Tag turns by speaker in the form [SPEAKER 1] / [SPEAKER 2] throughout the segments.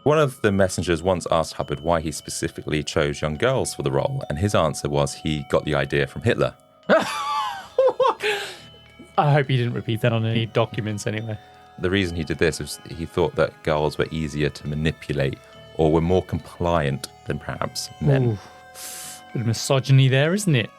[SPEAKER 1] One of the messengers once asked Hubbard why he specifically chose young girls for the role, and his answer was he got the idea from Hitler.
[SPEAKER 2] I hope he didn't repeat that on any documents anyway.
[SPEAKER 1] The reason he did this was he thought that girls were easier to manipulate or were more compliant than perhaps men.
[SPEAKER 2] Ooh, bit of misogyny there, isn't it?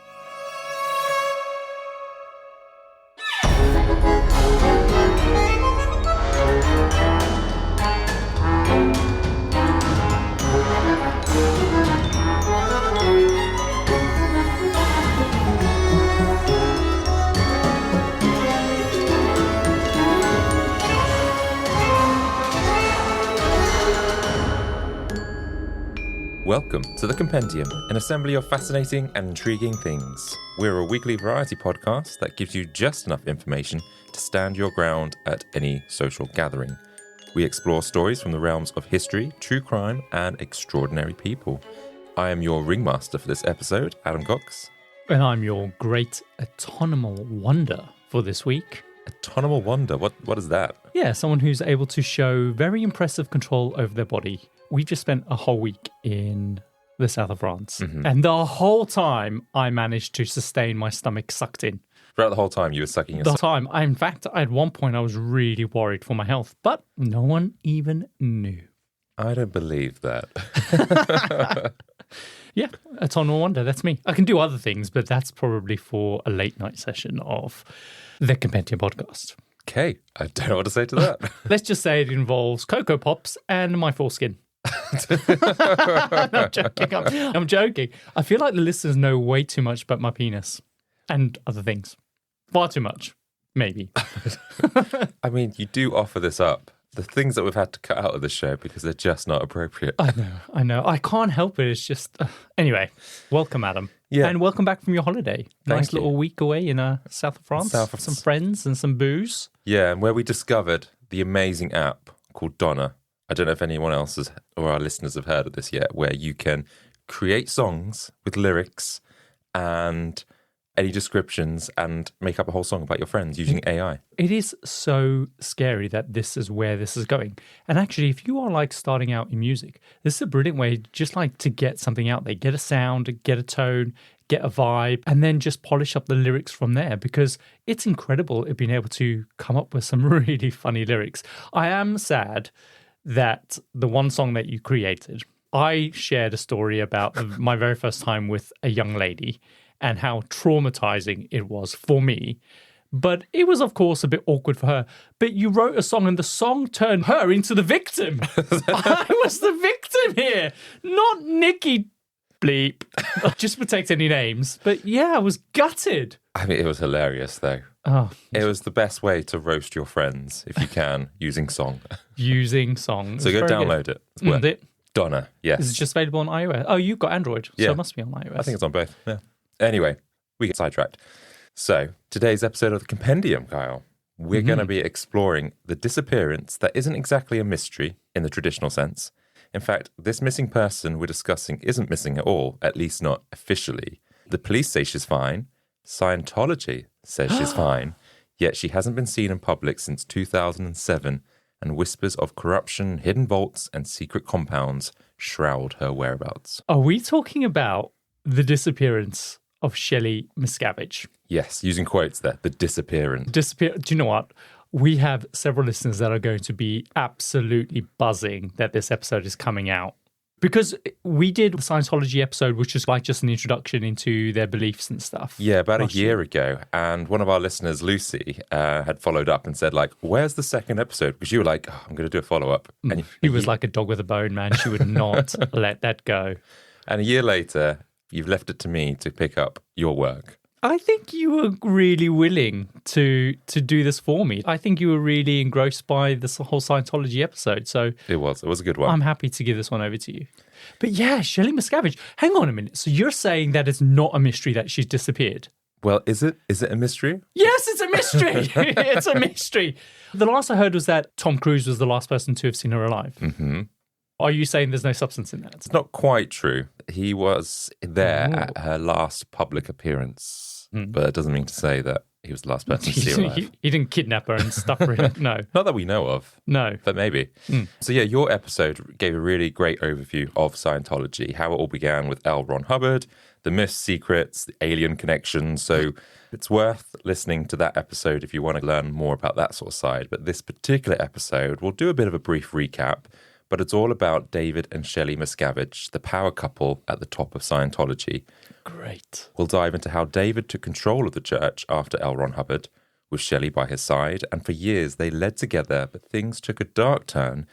[SPEAKER 1] Welcome to the Compendium, an assembly of fascinating and intriguing things. We're a weekly variety podcast that gives you just enough information to stand your ground at any social gathering. We explore stories from the realms of history, true crime, and extraordinary people. I am your ringmaster for this episode, Adam Cox.
[SPEAKER 2] And I'm your great autonomal wonder for this week.
[SPEAKER 1] Autonomal wonder? What is that?
[SPEAKER 2] Yeah, someone who's able to show very impressive control over their body. We've just spent a whole week in the south of France. Mm-hmm. And the whole time, I managed to sustain my stomach sucked in.
[SPEAKER 1] Throughout the whole time, you were sucking your
[SPEAKER 2] stomach? The whole time. In fact, at one point, I was really worried for my health. But no one even knew.
[SPEAKER 1] I don't believe that.
[SPEAKER 2] Yeah, autonomous wonder. That's me. I can do other things, but that's probably for a late night session of the Compendium podcast.
[SPEAKER 1] Okay, I don't know what to say to that.
[SPEAKER 2] Let's just say it involves Cocoa Pops and my foreskin. No, I'm joking. I'm joking. I feel like the listeners know way too much about my penis and other things. Far too much, maybe.
[SPEAKER 1] I mean, you do offer this up. The things that we've had to cut out of the show because they're just not appropriate.
[SPEAKER 2] I know. I can't help it. It's just... Anyway, welcome, Adam.
[SPEAKER 1] Yeah.
[SPEAKER 2] And welcome back from your holiday. Nice little week away in south of France. Some friends and some booze.
[SPEAKER 1] Yeah, and where we discovered the amazing app called Donna. I don't know if anyone else has, or our listeners have heard of this yet, where you can create songs with lyrics and any descriptions and make up a whole song about your friends using AI.
[SPEAKER 2] It is so scary that this is where this is going. And actually, if you are like starting out in music, this is a brilliant way just like to get something out there, get a sound, get a tone, get a vibe, and then just polish up the lyrics from there, because it's incredible at being able to come up with some really funny lyrics. I am sad that the one song that you created, I shared a story about my very first time with a young lady and how traumatizing it was for me. But it was, of course, a bit awkward for her. But you wrote a song and the song turned her into the victim. I was the victim here, not Nikki bleep. Just protect any names. But yeah, I was gutted.
[SPEAKER 1] I mean, it was hilarious, though.
[SPEAKER 2] Oh,
[SPEAKER 1] it was the best way to roast your friends, if you can, using song.
[SPEAKER 2] Using song.
[SPEAKER 1] So go download it. It's worth it. Donna, yes.
[SPEAKER 2] Is it just available on iOS? Oh, you've got Android, so it must be on iOS.
[SPEAKER 1] I think it's on both, yeah. Anyway, we get sidetracked. So, today's episode of the Compendium, Kyle, we're going to be exploring the disappearance that isn't exactly a mystery in the traditional sense. In fact, this missing person we're discussing isn't missing at all, at least not officially. The police say she's fine. Scientology says she's fine, yet she hasn't been seen in public since 2007, and whispers of corruption, hidden vaults, and secret compounds shroud her whereabouts.
[SPEAKER 2] Are we talking about the disappearance of Shelly Miscavige?
[SPEAKER 1] Yes, using quotes there, the disappearance.
[SPEAKER 2] Do you know what? We have several listeners that are going to be absolutely buzzing that this episode is coming out. Because we did the Scientology episode, which is like just an introduction into their beliefs and stuff.
[SPEAKER 1] Yeah, about a year ago. And one of our listeners, Lucy, had followed up and said, like, where's the second episode? Because you were like, I'm going to do a follow-up. And
[SPEAKER 2] he was like a dog with a bone, man. She would not let that go.
[SPEAKER 1] And a year later, you've left it to me to pick up your work.
[SPEAKER 2] I think you were really willing to do this for me. I think you were really engrossed by this whole Scientology episode. So
[SPEAKER 1] it was a good one.
[SPEAKER 2] I'm happy to give this one over to you. But yeah, Shelly Miscavige. Hang on a minute. So you're saying that it's not a mystery that she's disappeared?
[SPEAKER 1] Well, is it a mystery?
[SPEAKER 2] Yes, it's a mystery. It's a mystery. The last I heard was that Tom Cruise was the last person to have seen her alive.
[SPEAKER 1] Mm-hmm.
[SPEAKER 2] Are you saying there's no substance in that?
[SPEAKER 1] It's not quite true. He was there at her last public appearance, but it doesn't mean to say that he was the last person to see her alive.
[SPEAKER 2] He didn't kidnap her and stuff her in. No.
[SPEAKER 1] Not that we know of.
[SPEAKER 2] No.
[SPEAKER 1] But maybe. So yeah, your episode gave a really great overview of Scientology, how it all began with L. Ron Hubbard, the myths, secrets, the alien connections. So it's worth listening to that episode if you want to learn more about that sort of side. But this particular episode, we'll do a bit of a brief recap, but it's all about David and Shelly Miscavige, the power couple at the top of Scientology.
[SPEAKER 2] Great.
[SPEAKER 1] We'll dive into how David took control of the church after L. Ron Hubbard, with Shelly by his side, and for years they led together, but things took a dark turn.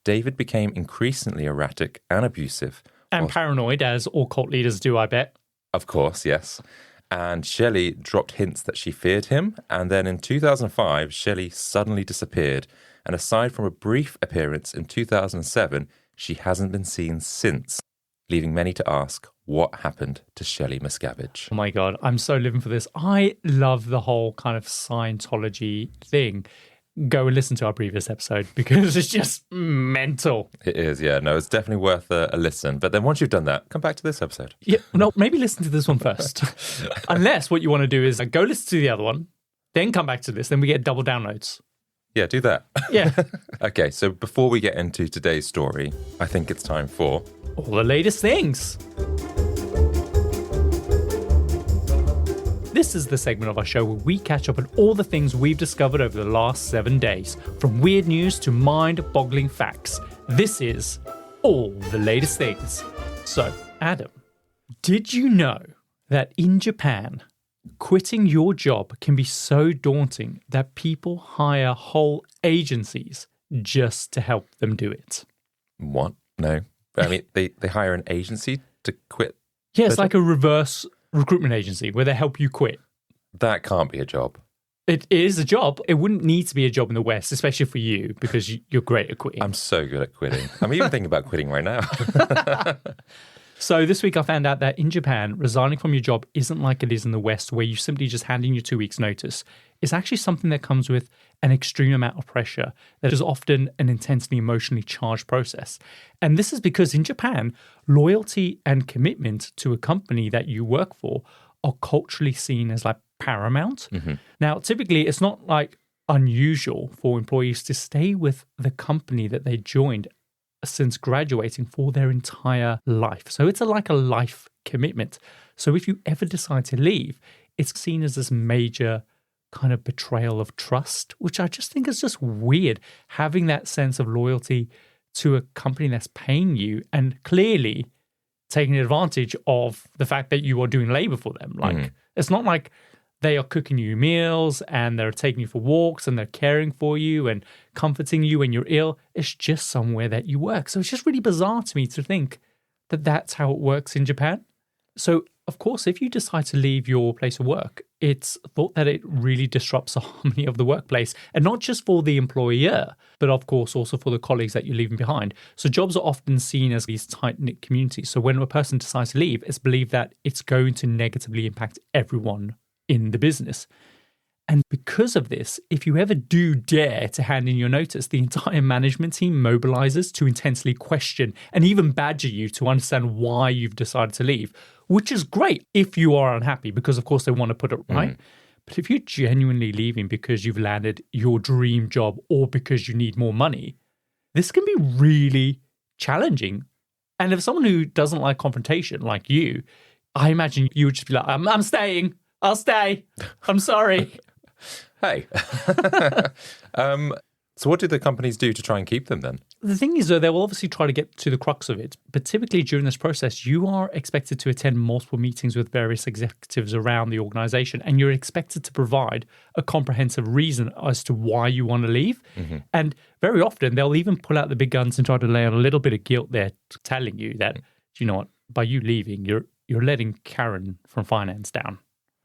[SPEAKER 1] David became increasingly erratic and abusive.
[SPEAKER 2] And paranoid, as all cult leaders do, I bet.
[SPEAKER 1] Of course, yes. And Shelly dropped hints that she feared him, and then in 2005, Shelly suddenly disappeared. And aside from a brief appearance in 2007, she hasn't been seen since, leaving many to ask what happened to Shelly Miscavige.
[SPEAKER 2] Oh my God, I'm so living for this. I love the whole kind of Scientology thing. Go and listen to our previous episode because it's just mental.
[SPEAKER 1] It is, yeah. No, it's definitely worth a listen. But then once you've done that, come back to this episode.
[SPEAKER 2] Yeah, no, maybe listen to this one first. Unless what you want to do is go listen to the other one, then come back to this, then we get double downloads.
[SPEAKER 1] Yeah, do that.
[SPEAKER 2] Yeah.
[SPEAKER 1] Okay, so before we get into today's story, I think it's time for
[SPEAKER 2] all the latest things. This is the segment of our show where we catch up on all the things we've discovered over the last 7 days, from weird news to mind-boggling facts. This is all the latest things. So, Adam, did you know that in Japan, quitting your job can be so daunting that people hire whole agencies just to help them do it?
[SPEAKER 1] What? No. I mean, they hire an agency to quit?
[SPEAKER 2] Yeah, it's like a reverse recruitment agency where they help you quit.
[SPEAKER 1] That can't be a job.
[SPEAKER 2] It is a job. It wouldn't need to be a job in the West, especially for you, because you're great at quitting.
[SPEAKER 1] I'm so good at quitting. I'm even thinking about quitting right now.
[SPEAKER 2] So this week I found out that in Japan, resigning from your job isn't like it is in the West, where you simply just hand in your 2 weeks' notice. It's actually something that comes with an extreme amount of pressure that is often an intensely emotionally charged process. And this is because in Japan, loyalty and commitment to a company that you work for are culturally seen as like paramount. Mm-hmm. Now, typically, it's not like unusual for employees to stay with the company that they joined since graduating for their entire life. So it's like a life commitment. So if you ever decide to leave, it's seen as this major kind of betrayal of trust, which I just think is just weird, having that sense of loyalty to a company that's paying you and clearly taking advantage of the fact that you are doing labor for them. Like, it's not like they are cooking you meals and they're taking you for walks and they're caring for you and comforting you when you're ill. It's just somewhere that you work. So it's just really bizarre to me to think that that's how it works in Japan. So, of course, if you decide to leave your place of work, it's thought that it really disrupts the harmony of the workplace, and not just for the employer, but of course also for the colleagues that you're leaving behind. So jobs are often seen as these tight-knit communities. So when a person decides to leave, it's believed that it's going to negatively impact everyone in the business. And because of this, if you ever do dare to hand in your notice, the entire management team mobilizes to intensely question and even badger you to understand why you've decided to leave, which is great if you are unhappy, because of course they want to put it right. But if you're genuinely leaving because you've landed your dream job or because you need more money, this can be really challenging. And if someone who doesn't like confrontation like you, I imagine you would just be like, I'm staying. I'll stay. I'm sorry.
[SPEAKER 1] Hey. So what do the companies do to try and keep them then?
[SPEAKER 2] The thing is, though, they will obviously try to get to the crux of it. But typically during this process, you are expected to attend multiple meetings with various executives around the organization, and you're expected to provide a comprehensive reason as to why you want to leave. Mm-hmm. And very often, they'll even pull out the big guns and try to lay on a little bit of guilt there, telling you that, you know what, by you leaving, you're letting Karen from finance down.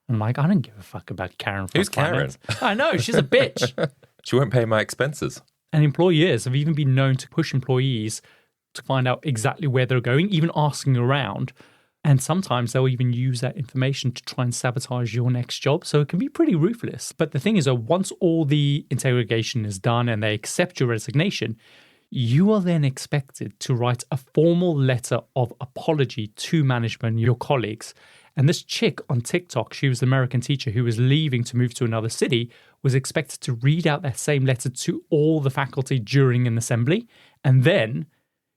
[SPEAKER 2] I'm like, I don't give a fuck about Karen from
[SPEAKER 1] Who's
[SPEAKER 2] finance.
[SPEAKER 1] Karen?
[SPEAKER 2] I know, she's a bitch.
[SPEAKER 1] She won't pay my expenses.
[SPEAKER 2] And employers have even been known to push employees to find out exactly where they're going, even asking around. And sometimes they'll even use that information to try and sabotage your next job. So it can be pretty ruthless. But the thing is, once all the interrogation is done and they accept your resignation, you are then expected to write a formal letter of apology to management, your colleagues. And this chick on TikTok, she was the American teacher who was leaving to move to another city, was expected to read out that same letter to all the faculty during an assembly. And then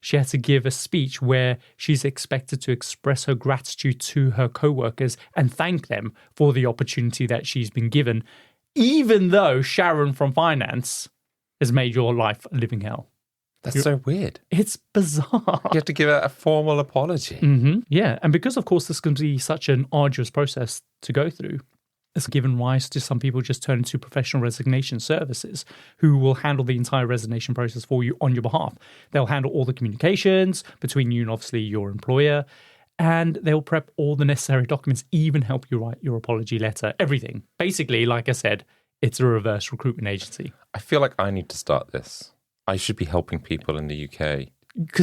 [SPEAKER 2] she had to give a speech where she's expected to express her gratitude to her co-workers and thank them for the opportunity that she's been given, even though Sharon from finance has made your life a living hell.
[SPEAKER 1] That's so weird.
[SPEAKER 2] It's bizarre.
[SPEAKER 1] You have to give a formal apology.
[SPEAKER 2] Yeah. And because, of course, this can be such an arduous process to go through, it's given rise to some people just turning to professional resignation services who will handle the entire resignation process for you on your behalf. They'll handle all the communications between you and obviously your employer, and they'll prep all the necessary documents, even help you write your apology letter, everything. Basically, like I said, it's a reverse recruitment agency.
[SPEAKER 1] I feel like I need to start this. I should be helping people in the UK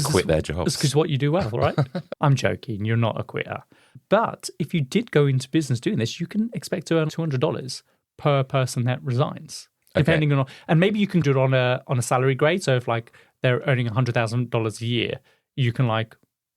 [SPEAKER 1] quit their jobs.
[SPEAKER 2] It's because what you do well, right? I'm joking. You're not a quitter. But if you did go into business doing this, you can expect to earn $200 per person that resigns, depending on. And maybe you can do it on a salary grade. So if like they're earning $100,000 a year, you can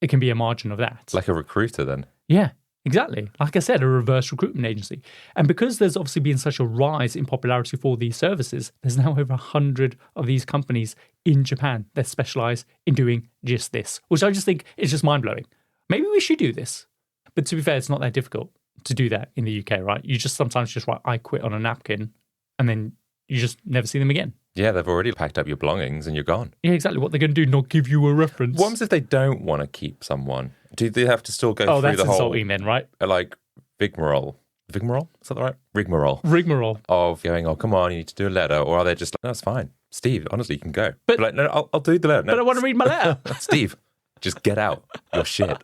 [SPEAKER 2] it can be a margin of that.
[SPEAKER 1] Like a recruiter, then.
[SPEAKER 2] Yeah. Exactly. Like I said, a reverse recruitment agency. And because there's obviously been such a rise in popularity for these services, there's now over 100 of these companies in Japan that specialize in doing just this, which I just think is just mind-blowing. Maybe we should do this. But to be fair, it's not that difficult to do that in the UK, right? You just sometimes just write, I quit on a napkin, and then you just never see them again.
[SPEAKER 1] Yeah, they've already packed up your belongings and you're gone.
[SPEAKER 2] Yeah, exactly. What they're going to do, not give you a reference.
[SPEAKER 1] What happens if they don't want to keep someone? Do they have to still go through the whole...
[SPEAKER 2] Oh, that's insulting then, right?
[SPEAKER 1] Rigmarole. Vigmarole? Is that right? Rigmarole.
[SPEAKER 2] Rigmarole.
[SPEAKER 1] Of going, oh, come on, you need to do a letter. Or are they just like, no, it's fine. Steve, honestly, you can go. But no, I'll do the letter. No,
[SPEAKER 2] but I want to read my letter.
[SPEAKER 1] Steve, just get out. You're shit.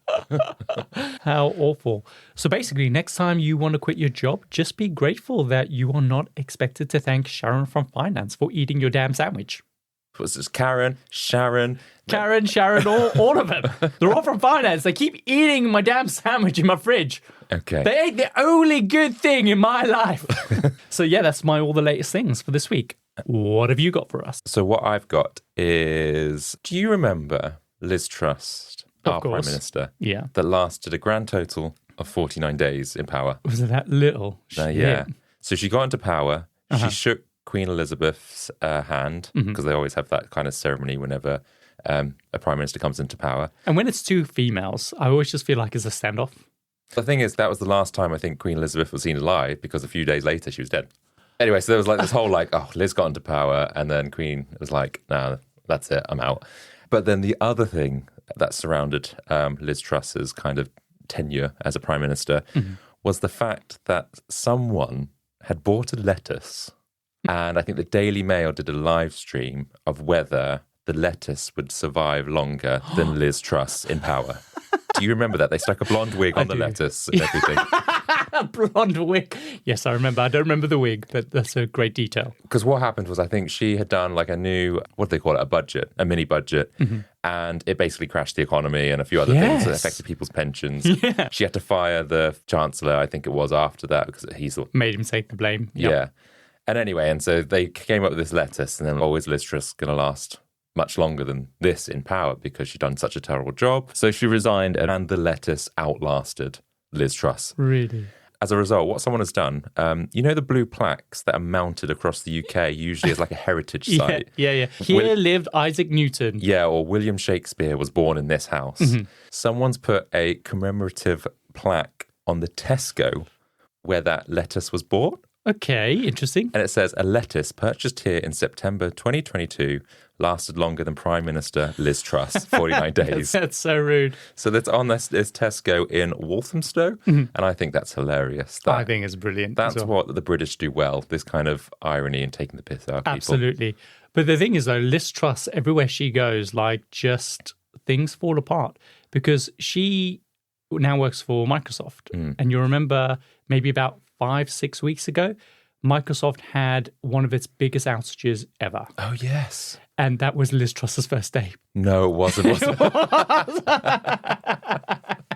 [SPEAKER 2] How awful. So basically, next time you want to quit your job, just be grateful that you are not expected to thank Sharon from finance for eating your damn sandwich.
[SPEAKER 1] Was this Karen, Sharon,
[SPEAKER 2] all of them. They're all from finance. They keep eating my damn sandwich in my fridge.
[SPEAKER 1] Okay.
[SPEAKER 2] They ate the only good thing in my life. So yeah, that's all the latest things for this week. What have you got for us?
[SPEAKER 1] So what I've got is, do you remember Liz Truss, our Prime Minister?
[SPEAKER 2] Yeah.
[SPEAKER 1] That lasted a grand total of 49 days in power.
[SPEAKER 2] Was it that little?
[SPEAKER 1] Yeah. So she got into power. She shook Queen Elizabeth's hand, because they always have that kind of ceremony whenever a Prime Minister comes into power.
[SPEAKER 2] And when it's two females, I always just feel like it's a standoff.
[SPEAKER 1] The thing is, that was the last time I think Queen Elizabeth was seen alive, because a few days later she was dead. Anyway, so there was this whole Liz got into power, and then Queen was like, no, that's it, I'm out. But then the other thing that surrounded Liz Truss's kind of tenure as a Prime Minister was the fact that someone had bought a lettuce, and I think the Daily Mail did a live stream of whether the lettuce would survive longer than Liz Truss in power. Do you remember that? They stuck a blonde wig on the lettuce and everything.
[SPEAKER 2] Blonde wig. Yes, I remember. I don't remember the wig, but that's a great detail.
[SPEAKER 1] Because what happened was, I think she had done a new, what do they call it, a mini budget, and it basically crashed the economy and a few other things that affected people's pensions. Yeah. She had to fire the Chancellor, I think it was, after that, because he
[SPEAKER 2] made him take the blame.
[SPEAKER 1] Yep. Yeah. And anyway, and so they came up with this lettuce, and then always Liz Truss going to last much longer than this in power because she'd done such a terrible job. So she resigned, and the lettuce outlasted Liz Truss.
[SPEAKER 2] Really?
[SPEAKER 1] As a result, what someone has done, you know the blue plaques that are mounted across the UK, usually as a heritage site?
[SPEAKER 2] Yeah. Here lived Isaac Newton.
[SPEAKER 1] Yeah, or William Shakespeare was born in this house. Someone's put a commemorative plaque on the Tesco where that lettuce was bought.
[SPEAKER 2] Okay, interesting.
[SPEAKER 1] And it says, a lettuce purchased here in September 2022 lasted longer than Prime Minister Liz Truss, 49 days.
[SPEAKER 2] That's so rude.
[SPEAKER 1] So that's on this Tesco in Walthamstow, and I think that's hilarious.
[SPEAKER 2] I think it's brilliant.
[SPEAKER 1] That's what the British do well, this kind of irony and taking the piss out of people.
[SPEAKER 2] Absolutely. But the thing is, though, Liz Truss, everywhere she goes, just things fall apart because she now works for Microsoft. And you remember maybe about 5-6 weeks ago, Microsoft had one of its biggest outages ever.
[SPEAKER 1] Oh, yes.
[SPEAKER 2] And that was Liz Truss's first day.
[SPEAKER 1] No, it wasn't. Was it?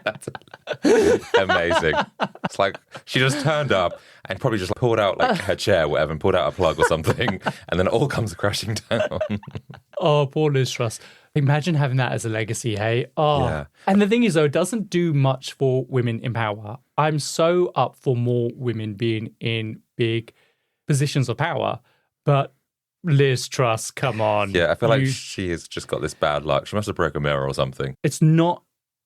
[SPEAKER 1] That's amazing. It's she just turned up and probably just pulled out her chair, or whatever, and pulled out a plug or something, and then it all comes crashing down.
[SPEAKER 2] Oh, poor Liz Truss. Imagine having that as a legacy, hey? Oh.
[SPEAKER 1] Yeah.
[SPEAKER 2] And the thing is, though, it doesn't do much for women in power. I'm so up for more women being in big positions of power, but Liz Truss, come on.
[SPEAKER 1] Yeah, I feel like she has just got this bad luck. She must have broke a mirror or something.
[SPEAKER 2] It's not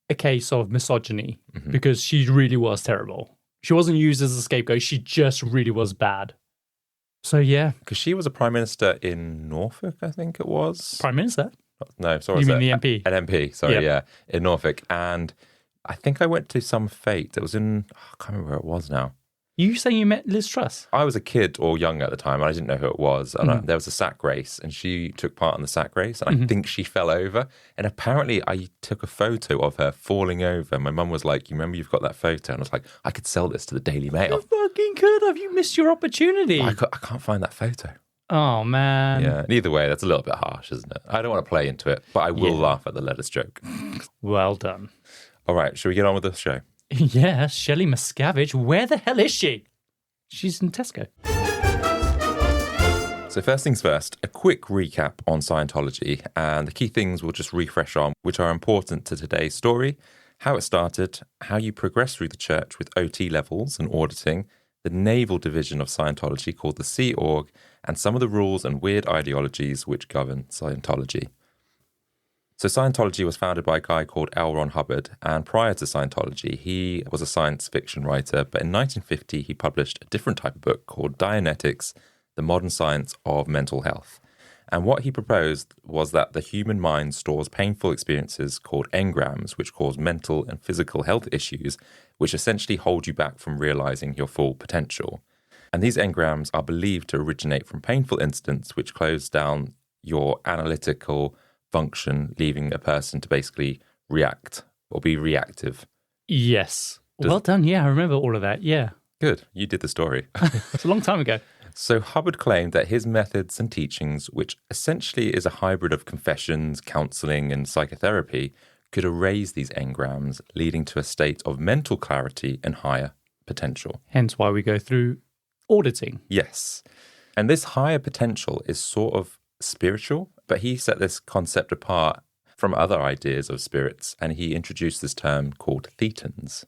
[SPEAKER 2] a case of misogyny because she really was terrible. She wasn't used as a scapegoat. She just really was bad. So, yeah.
[SPEAKER 1] Because she was a prime minister in Norfolk, I think it was.
[SPEAKER 2] Prime minister?
[SPEAKER 1] No, sorry.
[SPEAKER 2] You mean the MP?
[SPEAKER 1] An MP, sorry, yeah, in Norfolk. And I think I went to some fete. It was in, I can't remember where it was now.
[SPEAKER 2] You saying you met Liz Truss?
[SPEAKER 1] I was a kid or young at the time, and I didn't know who it was. And there was a sack race, and she took part in the sack race, and I think she fell over. And apparently I took a photo of her falling over. My mum was like, you remember you've got that photo? And I was like, I could sell this to the Daily Mail.
[SPEAKER 2] You fucking could have. You missed your opportunity.
[SPEAKER 1] I can't find that photo.
[SPEAKER 2] Oh, man.
[SPEAKER 1] Yeah, either way, that's a little bit harsh, isn't it? I don't want to play into it, but I will laugh at the lettuce joke.
[SPEAKER 2] Well done.
[SPEAKER 1] All right, shall we get on with the show?
[SPEAKER 2] Yeah, Shelly Miscavige. Where the hell is she? She's in Tesco.
[SPEAKER 1] So first things first, a quick recap on Scientology, and the key things we'll just refresh on, which are important to today's story: how it started, how you progress through the church with OT levels and auditing, the naval division of Scientology called the Sea Org, and some of the rules and weird ideologies which govern Scientology. So Scientology was founded by a guy called L. Ron Hubbard, and prior to Scientology, he was a science fiction writer, but in 1950 he published a different type of book called Dianetics, the Modern Science of Mental Health. And what he proposed was that the human mind stores painful experiences called engrams, which cause mental and physical health issues, which essentially hold you back from realizing your full potential. And these engrams are believed to originate from painful incidents which close down your analytical function, leaving a person to basically react or be reactive.
[SPEAKER 2] Yes. Well done. Yeah, I remember all of that. Yeah.
[SPEAKER 1] Good. You did the story.
[SPEAKER 2] It's a long time ago.
[SPEAKER 1] So Hubbard claimed that his methods and teachings, which essentially is a hybrid of confessions, counseling, and psychotherapy, could erase these engrams, leading to a state of mental clarity and higher potential.
[SPEAKER 2] Hence why we go through auditing.
[SPEAKER 1] Yes. And this higher potential is sort of spiritual, but he set this concept apart from other ideas of spirits, and he introduced this term called thetans.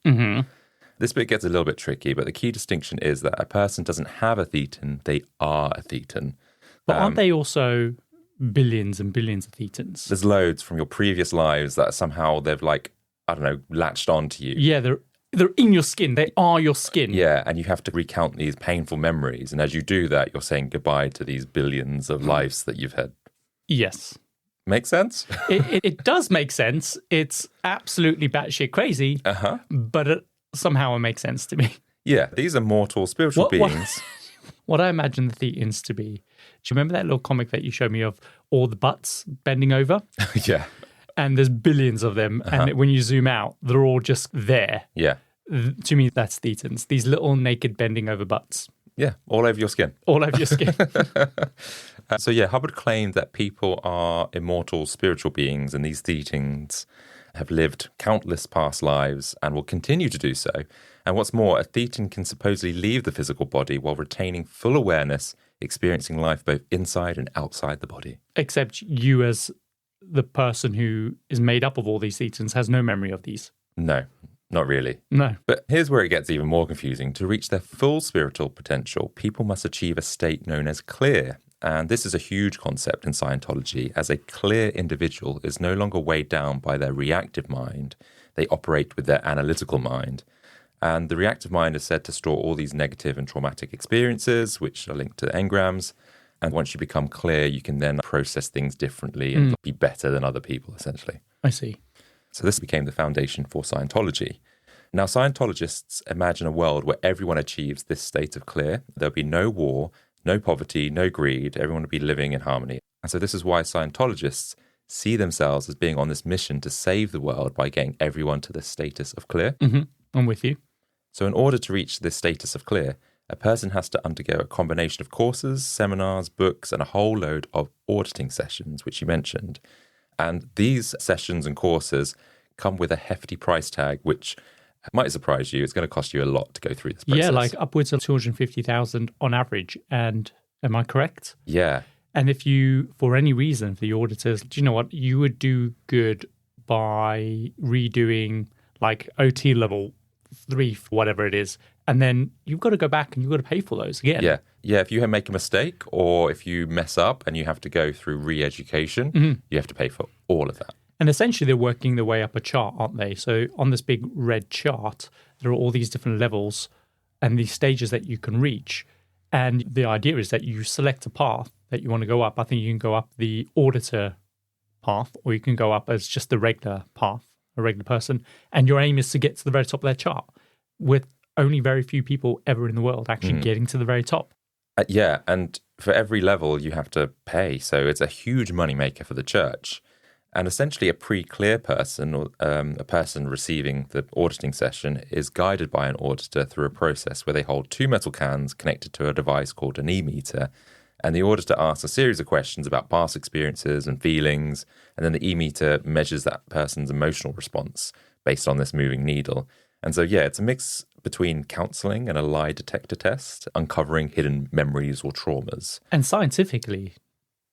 [SPEAKER 1] This bit gets a little bit tricky, but the key distinction is that a person doesn't have a thetan, they are a thetan.
[SPEAKER 2] But aren't they also billions and billions of thetans?
[SPEAKER 1] There's loads from your previous lives that somehow they've latched onto you.
[SPEAKER 2] Yeah, they're in your skin. They are your skin.
[SPEAKER 1] Yeah, and you have to recount these painful memories. And as you do that, you're saying goodbye to these billions of lives that you've had.
[SPEAKER 2] Yes.
[SPEAKER 1] Make sense?
[SPEAKER 2] It does make sense. It's absolutely batshit crazy, but somehow it makes sense to me.
[SPEAKER 1] Yeah, these are mortal spiritual beings.
[SPEAKER 2] What I imagine the thetans to be. Do you remember that little comic that you showed me of all the butts bending over?
[SPEAKER 1] Yeah.
[SPEAKER 2] And there's billions of them. And when you zoom out, they're all just there.
[SPEAKER 1] Yeah.
[SPEAKER 2] To me, that's thetans. These little naked bending over butts.
[SPEAKER 1] Yeah, all over your skin.
[SPEAKER 2] All over your skin.
[SPEAKER 1] So Hubbard claimed that people are immortal spiritual beings, and these thetans have lived countless past lives and will continue to do so. And what's more, a thetan can supposedly leave the physical body while retaining full awareness, experiencing life both inside and outside the body.
[SPEAKER 2] Except you, as the person who is made up of all these thetans, has no memory of these.
[SPEAKER 1] No, not really.
[SPEAKER 2] No.
[SPEAKER 1] But here's where it gets even more confusing. To reach their full spiritual potential, people must achieve a state known as clear. And this is a huge concept in Scientology, as a clear individual is no longer weighed down by their reactive mind. They operate with their analytical mind. And the reactive mind is said to store all these negative and traumatic experiences, which are linked to engrams. And once you become clear, you can then process things differently and be better than other people, essentially.
[SPEAKER 2] I see.
[SPEAKER 1] So this became the foundation for Scientology. Now, Scientologists imagine a world where everyone achieves this state of clear. There'll be no war, no poverty, no greed. Everyone will be living in harmony. And so this is why Scientologists see themselves as being on this mission to save the world by getting everyone to the status of clear.
[SPEAKER 2] I'm with you.
[SPEAKER 1] So in order to reach this status of clear, a person has to undergo a combination of courses, seminars, books, and a whole load of auditing sessions, which you mentioned. And these sessions and courses come with a hefty price tag, which might surprise you. It's going to cost you a lot to go through this process.
[SPEAKER 2] Yeah, like upwards of 250,000 on average. And am I correct?
[SPEAKER 1] Yeah.
[SPEAKER 2] And if you, for any reason, the auditors, do you know what? You would do good by redoing like OT level 3, whatever it is. And then you've got to go back and you've got to pay for those again.
[SPEAKER 1] Yeah. Yeah. If you make a mistake or if you mess up and you have to go through re-education, you have to pay for all of that.
[SPEAKER 2] And essentially, they're working their way up a chart, aren't they? So on this big red chart, there are all these different levels and these stages that you can reach. And the idea is that you select a path that you want to go up. I think you can go up the auditor path, or you can go up as just the regular path, a regular person. And your aim is to get to the very top of their chart, with only very few people ever in the world actually getting to the very top.
[SPEAKER 1] Yeah. And for every level, you have to pay. So it's a huge moneymaker for the church. And essentially, a pre-clear person or a person receiving the auditing session is guided by an auditor through a process where they hold 2 metal cans connected to a device called an e-meter. And the auditor asks a series of questions about past experiences and feelings. And then the e-meter measures that person's emotional response based on this moving needle. And so, yeah, it's a mix between counseling and a lie detector test, uncovering hidden memories or traumas.
[SPEAKER 2] And scientifically,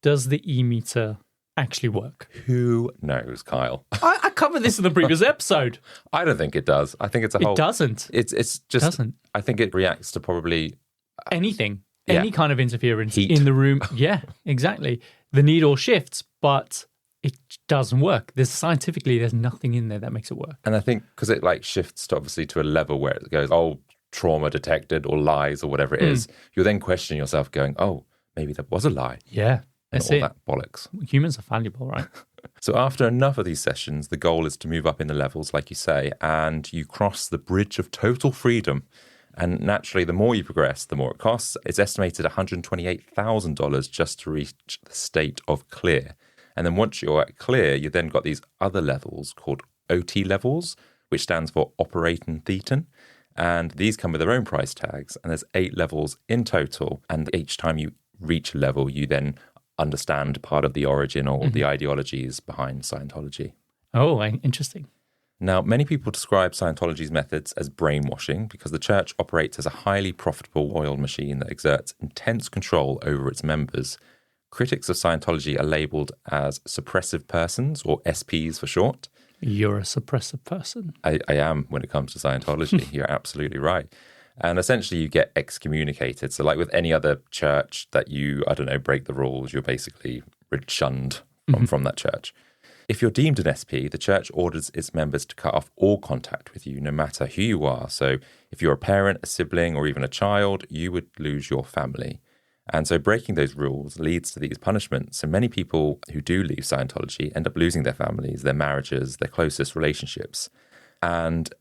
[SPEAKER 2] does the e-meter actually work?
[SPEAKER 1] Who knows, Kyle?
[SPEAKER 2] I covered this in the previous episode.
[SPEAKER 1] I don't think it does. I think it's a whole...
[SPEAKER 2] It doesn't.
[SPEAKER 1] It's just...
[SPEAKER 2] Doesn't.
[SPEAKER 1] I think it reacts to probably...
[SPEAKER 2] Anything.
[SPEAKER 1] Yeah.
[SPEAKER 2] Any kind of interference
[SPEAKER 1] Heat.
[SPEAKER 2] in the room. Yeah, exactly. The needle shifts, but it doesn't work. Scientifically, there's nothing in there that makes it work.
[SPEAKER 1] And I think because it like shifts to obviously to a level where it goes, oh, trauma detected or lies or whatever it is, you're then questioning yourself going, oh, maybe that was a lie.
[SPEAKER 2] Yeah.
[SPEAKER 1] And
[SPEAKER 2] That's
[SPEAKER 1] all
[SPEAKER 2] it.
[SPEAKER 1] that bollocks.
[SPEAKER 2] Humans are valuable, right?
[SPEAKER 1] So after enough of these sessions, the goal is to move up in the levels, like you say, and you cross the bridge of total freedom. And naturally, the more you progress, the more it costs. It's estimated $128,000 just to reach the state of clear. And then once you're at clear, you then got these other levels called OT levels, which stands for operating thetan. And these come with their own price tags. And there's 8 levels in total. And each time you reach a level, you then understand part of the origin or the ideologies behind Scientology.
[SPEAKER 2] Oh, interesting.
[SPEAKER 1] Now, many people describe Scientology's methods as brainwashing because the church operates as a highly profitable oil machine that exerts intense control over its members. Critics of Scientology are labeled as suppressive persons, or SPs for short.
[SPEAKER 2] You're a suppressive person.
[SPEAKER 1] I am when it comes to Scientology. You're absolutely right. And essentially you get excommunicated. So like with any other church that you, I don't know, break the rules, you're basically shunned from that church. If you're deemed an SP, the church orders its members to cut off all contact with you, no matter who you are. So if you're a parent, a sibling, or even a child, you would lose your family. And so breaking those rules leads to these punishments. So many people who do leave Scientology end up losing their families, their marriages, their closest relationships. And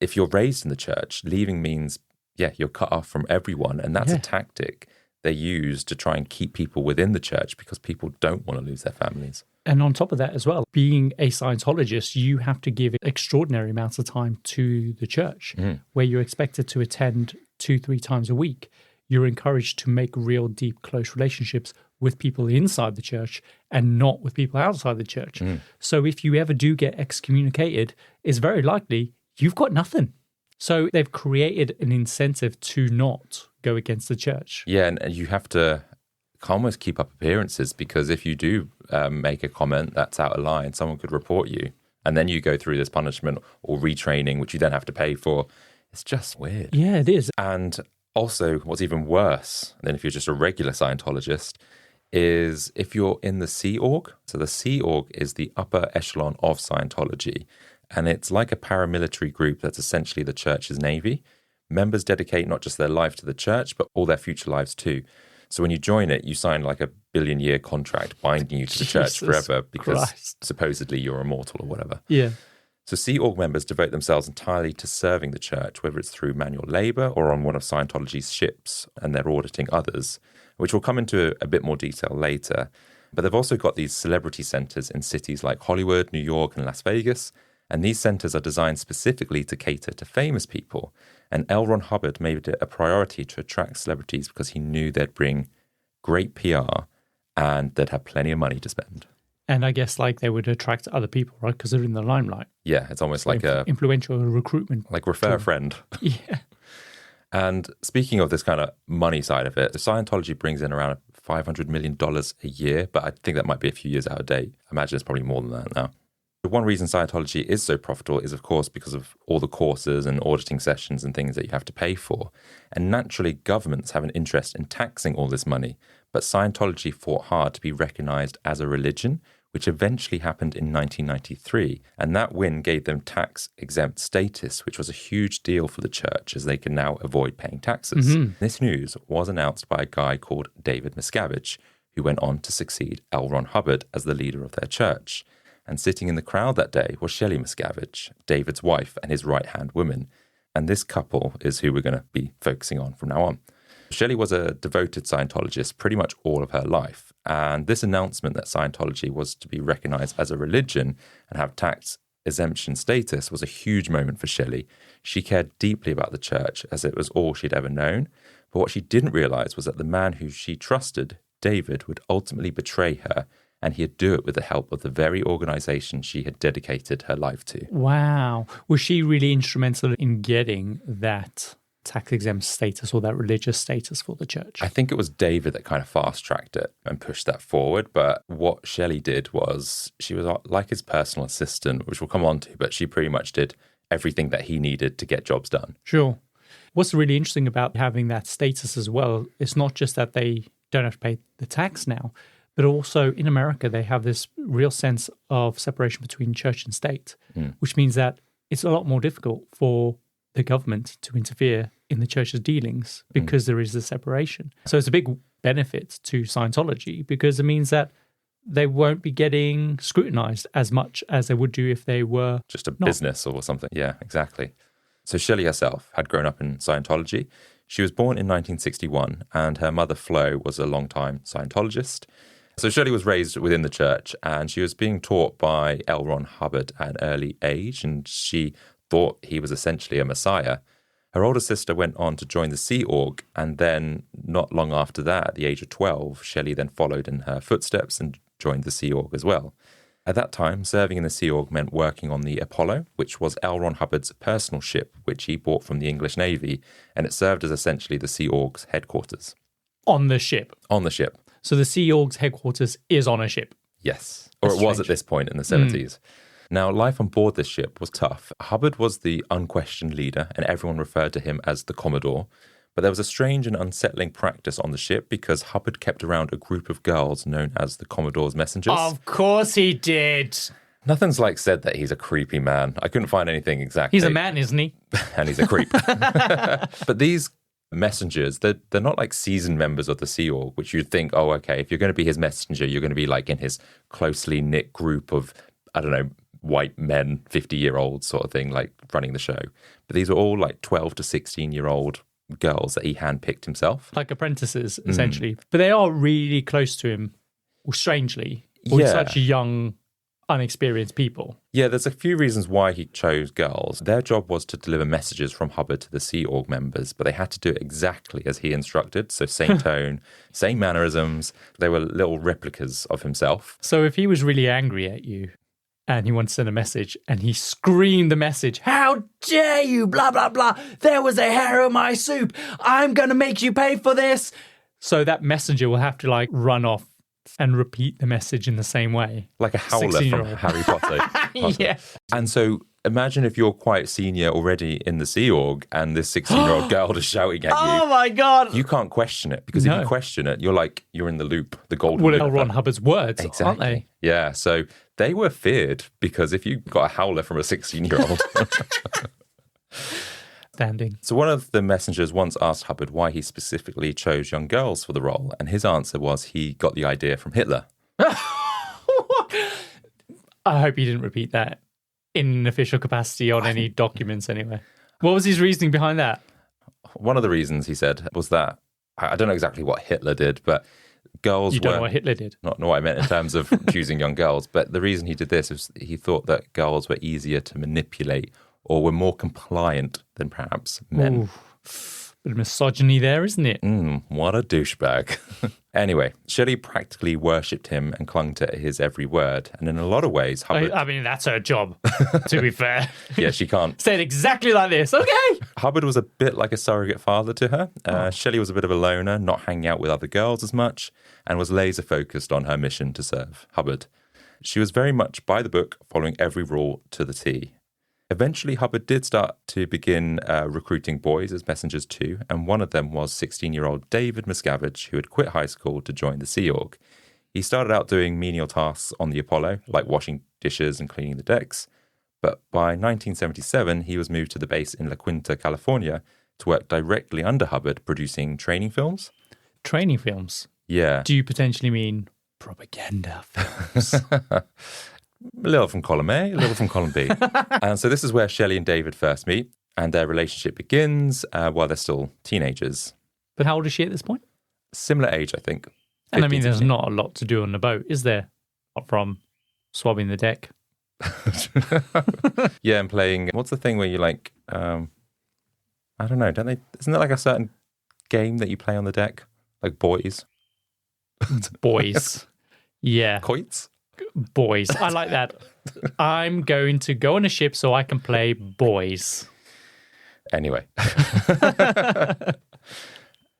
[SPEAKER 1] if you're raised in the church, leaving means, yeah, you're cut off from everyone. And that's a tactic they use to try and keep people within the church because people don't want to lose their families.
[SPEAKER 2] And on top of that as well, being a Scientologist, you have to give extraordinary amounts of time to the church, where you're expected to attend 2-3 times a week. You're encouraged to make real, deep, close relationships with people inside the church and not with people outside the church. So if you ever do get excommunicated, it's very likely you've got nothing. So they've created an incentive to not go against the church.
[SPEAKER 1] Yeah, and you have to almost keep up appearances because if you do make a comment that's out of line, someone could report you. And then you go through this punishment or retraining, which you then have to pay for. It's just weird.
[SPEAKER 2] Yeah, it is.
[SPEAKER 1] And also, what's even worse than if you're just a regular Scientologist is if you're in the Sea Org. So the Sea Org is the upper echelon of Scientology. And it's like a paramilitary group that's essentially the church's navy. Members dedicate not just their life to the church, but all their future lives too. So when you join it, you sign like a billion-year contract binding you to the church forever because supposedly you're immortal or whatever.
[SPEAKER 2] Yeah.
[SPEAKER 1] So Sea Org members devote themselves entirely to serving the church, whether it's through manual labor or on one of Scientology's ships, and they're auditing others, which we'll come into a bit more detail later. But they've also got these celebrity centers in cities like Hollywood, New York, and Las Vegas. And these centers are designed specifically to cater to famous people. And L. Ron Hubbard made it a priority to attract celebrities because he knew they'd bring great PR and they'd have plenty of money to spend.
[SPEAKER 2] And I guess like they would attract other people, right? Because they're in the limelight.
[SPEAKER 1] Yeah, it's almost like a
[SPEAKER 2] influential recruitment.
[SPEAKER 1] Like refer a friend.
[SPEAKER 2] Yeah.
[SPEAKER 1] And speaking of this kind of money side of it, Scientology brings in around $500 million a year, but I think that might be a few years out of date. I imagine it's probably more than that now. The one reason Scientology is so profitable is, of course, because of all the courses and auditing sessions and things that you have to pay for. And naturally, governments have an interest in taxing all this money. But Scientology fought hard to be recognized as a religion, which eventually happened in 1993. And that win gave them tax-exempt status, which was a huge deal for the church, as they can now avoid paying taxes. This news was announced by a guy called David Miscavige, who went on to succeed L. Ron Hubbard as the leader of their church. And sitting in the crowd that day was Shelly Miscavige, David's wife and his right-hand woman. And this couple is who we're going to be focusing on from now on. Shelly was a devoted Scientologist pretty much all of her life. And this announcement that Scientology was to be recognized as a religion and have tax exemption status was a huge moment for Shelly. She cared deeply about the church as it was all she'd ever known. But what she didn't realize was that the man who she trusted, David, would ultimately betray her, and he'd do it with the help of the very organization she had dedicated her life to.
[SPEAKER 2] Wow. Was she really instrumental in getting that tax-exempt status or that religious status for the church?
[SPEAKER 1] I think it was David that kind of fast-tracked it and pushed that forward. But what Shelly did was she was like his personal assistant, which we'll come on to, but she pretty much did everything that he needed to get jobs done.
[SPEAKER 2] Sure. What's really interesting about having that status as well, it's not just that they don't have to pay the tax now, but also in America, they have this real sense of separation between church and state, which means that it's a lot more difficult for the government to interfere in the church's dealings because there is a separation. So it's a big benefit to Scientology because it means that they won't be getting scrutinized as much as they would do if they were
[SPEAKER 1] just a business or something. Yeah, exactly. So Shelly herself had grown up in Scientology. She was born in 1961 and her mother, Flo, was a long-time Scientologist. So Shelly was raised within the church and she was being taught by L. Ron Hubbard at an early age, and she thought he was essentially a messiah. Her older sister went on to join the Sea Org, and then not long after that, at the age of 12, Shelly then followed in her footsteps and joined the Sea Org as well. At that time, serving in the Sea Org meant working on the Apollo, which was L. Ron Hubbard's personal ship, which he bought from the English Navy, and it served as essentially the Sea Org's headquarters.
[SPEAKER 2] On the ship?
[SPEAKER 1] On the ship.
[SPEAKER 2] So the Sea Org's headquarters is on a ship?
[SPEAKER 1] Yes. Or it was at this point in the 70s. Now, life on board this ship was tough. Hubbard was the unquestioned leader, and everyone referred to him as the Commodore. But there was a strange and unsettling practice on the ship because Hubbard kept around a group of girls known as the Commodore's messengers.
[SPEAKER 2] Of course he did.
[SPEAKER 1] Nothing's said that he's a creepy man. I couldn't find anything exactly.
[SPEAKER 2] He's a man, isn't he?
[SPEAKER 1] And he's a creep. But these messengers, they're not like seasoned members of the Sea Org, which you'd think, oh, okay, if you're going to be his messenger, you're going to be in his closely knit group of, I don't know, white men, 50-year-olds sort of thing, running the show. But these were all 12 to 16-year-old girls that he handpicked himself. Like
[SPEAKER 2] apprentices, essentially. But they are really close to him, strangely, with such young, unexperienced people.
[SPEAKER 1] Yeah, there's a few reasons why he chose girls. Their job was to deliver messages from Hubbard to the Sea Org members, but they had to do it exactly as he instructed. So same tone, same mannerisms. They were little replicas of himself.
[SPEAKER 2] So if he was really angry at you, and he wanted to send a message, and he screamed the message, "How dare you, blah, blah, blah. There was a hair in my soup. I'm going to make you pay for this." So that messenger will have to run off and repeat the message in the same way.
[SPEAKER 1] Like a howler from Harry Potter.
[SPEAKER 2] Yeah.
[SPEAKER 1] And so imagine if you're quite senior already in the Sea Org and this 16-year-old girl is shouting at you.
[SPEAKER 2] Oh my God.
[SPEAKER 1] You can't question it because if you question it, you're in the loop, the golden loop.
[SPEAKER 2] Well, Ron Hubbard's words,
[SPEAKER 1] exactly.
[SPEAKER 2] Aren't they?
[SPEAKER 1] Yeah, so they were feared because if you got a howler from a 16-year-old...
[SPEAKER 2] Standing.
[SPEAKER 1] So one of the messengers once asked Hubbard why he specifically chose young girls for the role, and his answer was he got the idea from Hitler.
[SPEAKER 2] I hope he didn't repeat that in an official capacity on any documents anyway. What was his reasoning behind that?
[SPEAKER 1] One of the reasons, he said, was that, I don't know exactly what Hitler did, but girls
[SPEAKER 2] You don't know what Hitler did?
[SPEAKER 1] Not what I meant in terms of choosing young girls, but the reason he did this is he thought that girls were easier to manipulate or were more compliant than perhaps men.
[SPEAKER 2] Ooh. Bit of misogyny there, isn't it?
[SPEAKER 1] What a douchebag. Anyway, Shelley practically worshipped him and clung to his every word. And in a lot of ways, Hubbard...
[SPEAKER 2] I mean, that's her job, to be fair.
[SPEAKER 1] Yeah, she can't.
[SPEAKER 2] Say it exactly like this. Okay.
[SPEAKER 1] Hubbard was a bit like a surrogate father to her. Shelley was a bit of a loner, not hanging out with other girls as much, and was laser focused on her mission to serve Hubbard. She was very much by the book, following every rule to the T. Eventually, Hubbard did start to begin recruiting boys as messengers too, and one of them was 16-year-old David Miscavige, who had quit high school to join the Sea Org. He started out doing menial tasks on the Apollo, like washing dishes and cleaning the decks, but by 1977, he was moved to the base in La Quinta, California, to work directly under Hubbard, producing training films.
[SPEAKER 2] Training films?
[SPEAKER 1] Yeah.
[SPEAKER 2] Do you potentially mean propaganda films?
[SPEAKER 1] A little from column A, a little from column B. And so this is where Shelley and David first meet, and their relationship begins while they're still teenagers.
[SPEAKER 2] But how old is she at this point?
[SPEAKER 1] Similar age, I think. 15,
[SPEAKER 2] and I mean, there's
[SPEAKER 1] 16.
[SPEAKER 2] not a lot to do on the boat, is there? Apart from swabbing the deck.
[SPEAKER 1] Yeah, and playing... What's the thing where you like... I don't know, don't they... Isn't there like a certain game that you play on the deck? Like boys?
[SPEAKER 2] Boys. Yeah.
[SPEAKER 1] Quoits?
[SPEAKER 2] Boys. I like that. I'm going to go on a ship so I can play boys.
[SPEAKER 1] Anyway. At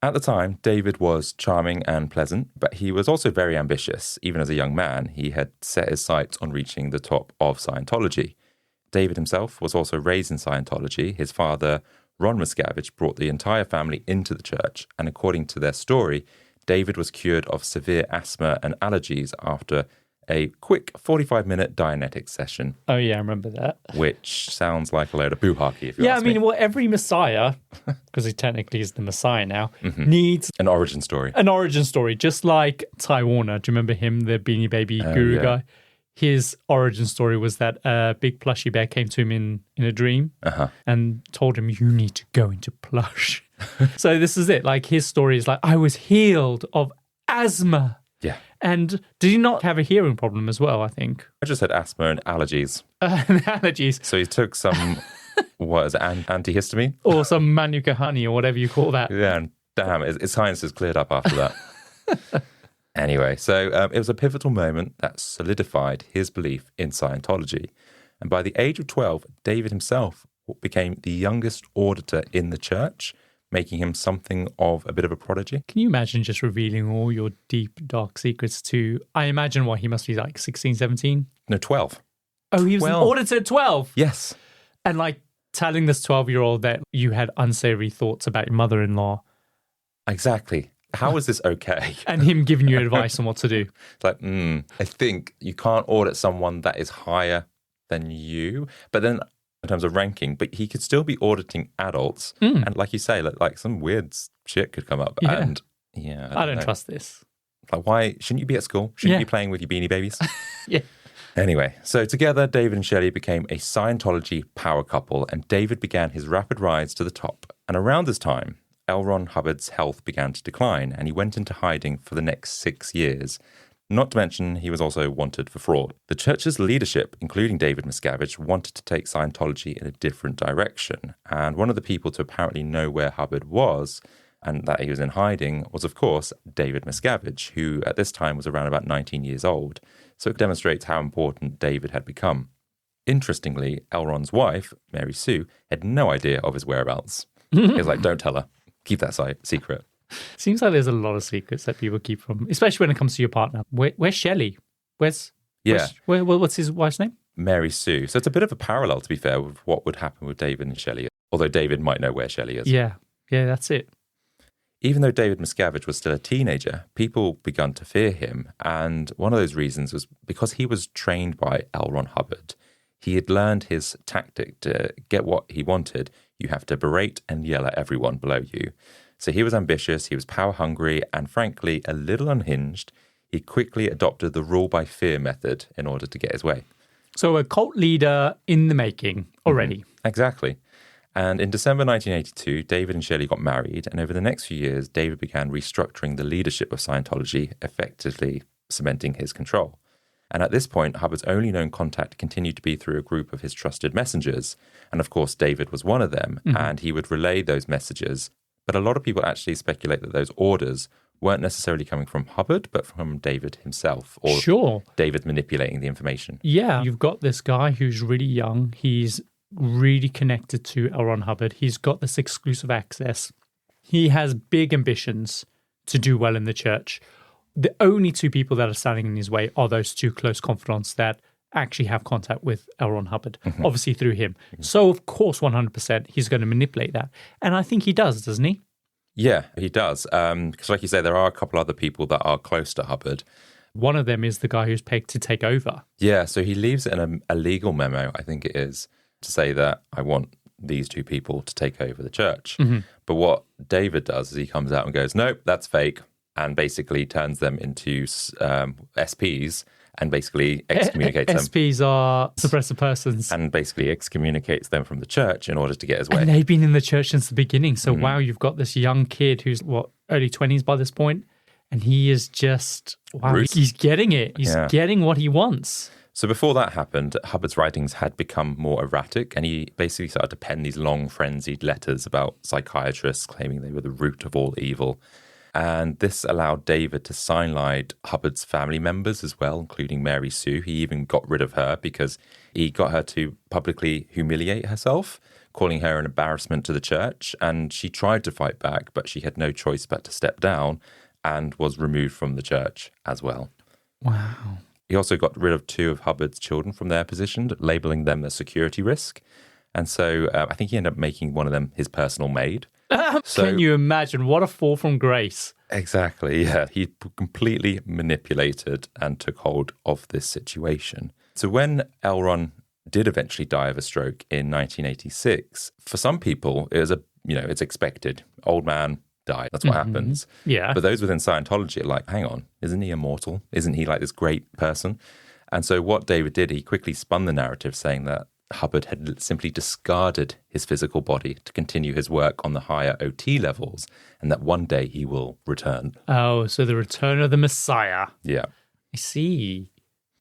[SPEAKER 1] the time, David was charming and pleasant, but he was also very ambitious. Even as a young man, he had set his sights on reaching the top of Scientology. David himself was also raised in Scientology. His father, Ron Miscavige, brought the entire family into the church, and according to their story, David was cured of severe asthma and allergies after a quick 45-minute Dianetics session.
[SPEAKER 2] Oh, yeah, I remember that.
[SPEAKER 1] Which sounds like a load of buhaki, if you
[SPEAKER 2] Yeah,
[SPEAKER 1] ask
[SPEAKER 2] I mean,
[SPEAKER 1] me.
[SPEAKER 2] well, every Messiah, because he technically is the Messiah now, needs
[SPEAKER 1] An origin story.
[SPEAKER 2] an origin story, just like Ty Warner. Do you remember him, the Beanie Baby guru
[SPEAKER 1] yeah.
[SPEAKER 2] guy? His origin story was that a big plushy bear came to him in a dream and told him, you need to go into plush. So this is it. Like, his story is like, I was healed of asthma.
[SPEAKER 1] Yeah.
[SPEAKER 2] And did he not have a hearing problem as well, I think?
[SPEAKER 1] I just had asthma and allergies.
[SPEAKER 2] Allergies.
[SPEAKER 1] So he took some, what is it, antihistamine?
[SPEAKER 2] Or some Manuka honey or whatever you call that.
[SPEAKER 1] Yeah, and damn, his science has cleared up after that. Anyway, so it was a pivotal moment that solidified his belief in Scientology. And by the age of 12, David himself became the youngest auditor in the church, making him something of a bit of a prodigy.
[SPEAKER 2] Can you imagine just revealing all your deep, dark secrets to, I imagine what he must be like, 16, 17?
[SPEAKER 1] No, 12.
[SPEAKER 2] Oh, he was an
[SPEAKER 1] 12.
[SPEAKER 2] auditor at 12?
[SPEAKER 1] Yes.
[SPEAKER 2] And like telling this 12-year-old that you had unsavory thoughts about your mother-in-law.
[SPEAKER 1] Exactly. How is this okay?
[SPEAKER 2] And him giving you advice on what to do.
[SPEAKER 1] It's like, I think you can't audit someone that is higher than you. But then in terms of ranking, but he could still be auditing adults. And like you say, like some weird shit could come up.
[SPEAKER 2] Yeah.
[SPEAKER 1] And yeah,
[SPEAKER 2] I don't
[SPEAKER 1] know.
[SPEAKER 2] trust this.
[SPEAKER 1] Like, why shouldn't you be at school? Shouldn't you
[SPEAKER 2] Yeah.
[SPEAKER 1] be playing with your beanie babies?
[SPEAKER 2] Yeah.
[SPEAKER 1] Anyway, so together, David and Shelley became a Scientology power couple, and David began his rapid rise to the top. And around this time, L. Ron Hubbard's health began to decline, and he went into hiding for the next 6 years. Not to mention, he was also wanted for fraud. The church's leadership, including David Miscavige, wanted to take Scientology in a different direction. And one of the people to apparently know where Hubbard was and that he was in hiding was, of course, David Miscavige, who at this time was around about 19 years old. So it demonstrates how important David had become. Interestingly, Elron's wife, Mary Sue, had no idea of his whereabouts. He was like, don't tell her. Keep that secret.
[SPEAKER 2] Seems like there's a lot of secrets that people keep from, especially when it comes to your partner. Where's Shelley? What's his wife's name?
[SPEAKER 1] Mary Sue. So it's a bit of a parallel, to be fair, with what would happen with David and Shelley. Although David might know where Shelley is.
[SPEAKER 2] Yeah, that's it.
[SPEAKER 1] Even though David Miscavige was still a teenager, people began to fear him. And one of those reasons was because he was trained by L. Ron Hubbard. He had learned his tactic to get what he wanted. You have to berate and yell at everyone below you. So he was ambitious, he was power hungry, and frankly, a little unhinged. He quickly adopted the rule by fear method in order to get his way.
[SPEAKER 2] So a cult leader in the making already.
[SPEAKER 1] Exactly. And in December 1982, David and Shelley got married. And over the next few years, David began restructuring the leadership of Scientology, effectively cementing his control. And at this point, Hubbard's only known contact continued to be through a group of his trusted messengers. And of course, David was one of them. And he would relay those messages But a lot of people actually speculate that those orders weren't necessarily coming from Hubbard, but from David himself, or
[SPEAKER 2] Sure.
[SPEAKER 1] David manipulating the information.
[SPEAKER 2] Yeah, you've got this guy who's really young. He's really connected to L. Ron Hubbard. He's got this exclusive access. He has big ambitions to do well in the church. The only two people that are standing in his way are those two close confidants that actually have contact with L. Ron Hubbard, obviously through him. So, of course, 100%, he's going to manipulate that. And I think he does, doesn't he?
[SPEAKER 1] Yeah, he does. Because like you say, there are a couple other people that are close to Hubbard.
[SPEAKER 2] One of them is the guy who's pegged to take over.
[SPEAKER 1] Yeah, so he leaves it in a legal memo, I think it is, to say that I want these two people to take over the church. But what David does is he comes out and goes, nope, that's fake, and basically turns them into SPs and basically excommunicates them.
[SPEAKER 2] SPs are suppressive persons.
[SPEAKER 1] And basically excommunicates them from the church in order to get his way.
[SPEAKER 2] And they've been in the church since the beginning. So, wow, you've got this young kid who's, early 20s by this point, and he is just, he's getting it. He's getting what he wants.
[SPEAKER 1] So before that happened, Hubbard's writings had become more erratic, and he basically started to pen these long frenzied letters about psychiatrists claiming they were the root of all evil. And this allowed David to sideline Hubbard's family members as well, including Mary Sue. He even got rid of her because he got her to publicly humiliate herself, calling her an embarrassment to the church. And she tried to fight back, but she had no choice but to step down and was removed from the church as well.
[SPEAKER 2] Wow.
[SPEAKER 1] He also got rid of two of Hubbard's children from their position, labeling them a security risk. And so I think he ended up making one of them his personal maid.
[SPEAKER 2] Can you imagine? What a fall from grace.
[SPEAKER 1] Exactly, yeah. He completely manipulated and took hold of this situation. So when L. Ron did eventually die of a stroke in 1986, for some people, it was it's expected. Old man died. That's what happens.
[SPEAKER 2] Yeah.
[SPEAKER 1] But those within Scientology are like, hang on, isn't he immortal? Isn't he like this great person? And so what David did, he quickly spun the narrative saying that Hubbard had simply discarded his physical body to continue his work on the higher OT levels, and that one day he will return.
[SPEAKER 2] Oh, so the return of the Messiah.
[SPEAKER 1] Yeah.
[SPEAKER 2] I see.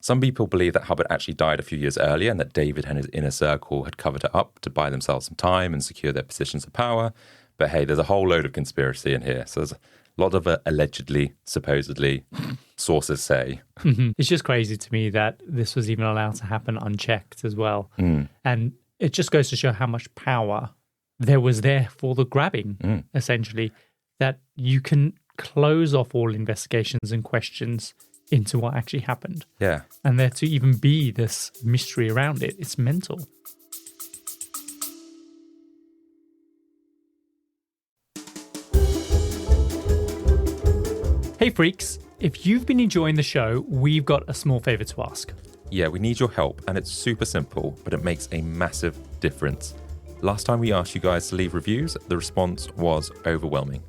[SPEAKER 1] Some people believe that Hubbard actually died a few years earlier and that David and his inner circle had covered it up to buy themselves some time and secure their positions of power. But hey, there's a whole load of conspiracy in here. So there's a lot of allegedly, supposedly, sources say.
[SPEAKER 2] It's just crazy to me that this was even allowed to happen unchecked as well. And it just goes to show how much power there was there for the grabbing, essentially, that you can close off all investigations and questions into what actually happened.
[SPEAKER 1] Yeah.
[SPEAKER 2] And there to even be this mystery around it, it's mental. Hey freaks, if you've been enjoying the show, we've got a small favour to ask.
[SPEAKER 1] Yeah, we need your help, and it's super simple, but it makes a massive difference. Last time we asked you guys to leave reviews, the response was overwhelming.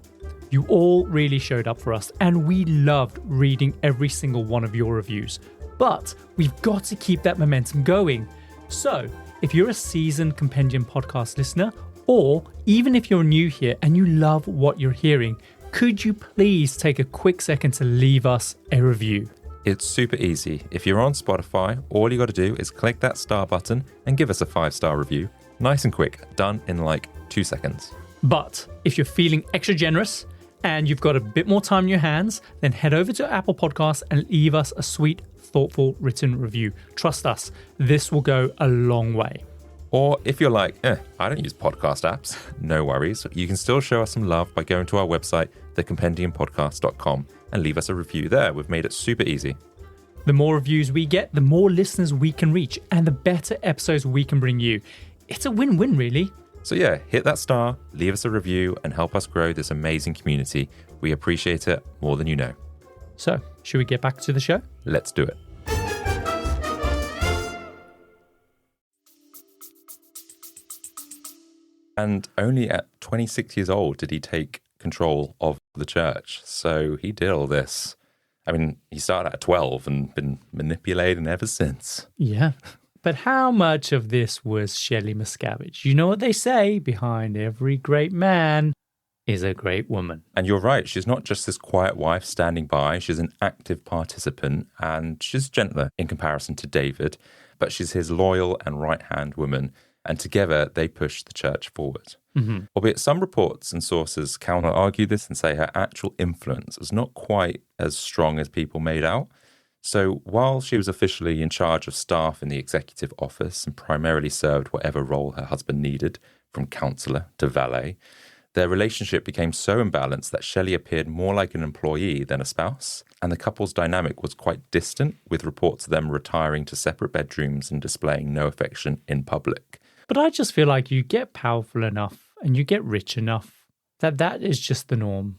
[SPEAKER 2] You all really showed up for us, and we loved reading every single one of your reviews. But we've got to keep that momentum going. So, if you're a seasoned Compendium podcast listener, or even if you're new here and you love what you're hearing, could you please take a quick second to leave us a review?
[SPEAKER 1] It's super easy. If you're on Spotify, all you got to do is click that star button and give us a 5-star review. Nice and quick, done in like 2 seconds.
[SPEAKER 2] But if you're feeling extra generous and you've got a bit more time in your hands, then head over to Apple Podcasts and leave us a sweet, thoughtful written review. Trust us, this will go a long way.
[SPEAKER 1] Or if you're like, I don't use podcast apps, no worries. You can still show us some love by going to our website, thecompendiumpodcast.com, and leave us a review there. We've made it super easy.
[SPEAKER 2] The more reviews we get, the more listeners we can reach, and the better episodes we can bring you. It's a win-win, really.
[SPEAKER 1] So yeah, hit that star, leave us a review, and help us grow this amazing community. We appreciate it more than you know.
[SPEAKER 2] So, should we get back to the show?
[SPEAKER 1] Let's do it. And only at 26 years old did he take control of the church. So he did all this. I mean, he started at 12 and been manipulating ever since.
[SPEAKER 2] Yeah. But how much of this was Shelly Miscavige? You know what they say, behind every great man is a great woman.
[SPEAKER 1] And you're right. She's not just this quiet wife standing by. She's an active participant, and she's gentler in comparison to David, but she's his loyal and right-hand woman. And together, they push the church forward. Albeit some reports and sources counter-argue this and say her actual influence is not quite as strong as people made out. So while she was officially in charge of staff in the executive office and primarily served whatever role her husband needed, from counsellor to valet, their relationship became so imbalanced that Shelly appeared more like an employee than a spouse, and the couple's dynamic was quite distant, with reports of them retiring to separate bedrooms and displaying no affection in public.
[SPEAKER 2] But I just feel like you get powerful enough and you get rich enough that is just the norm,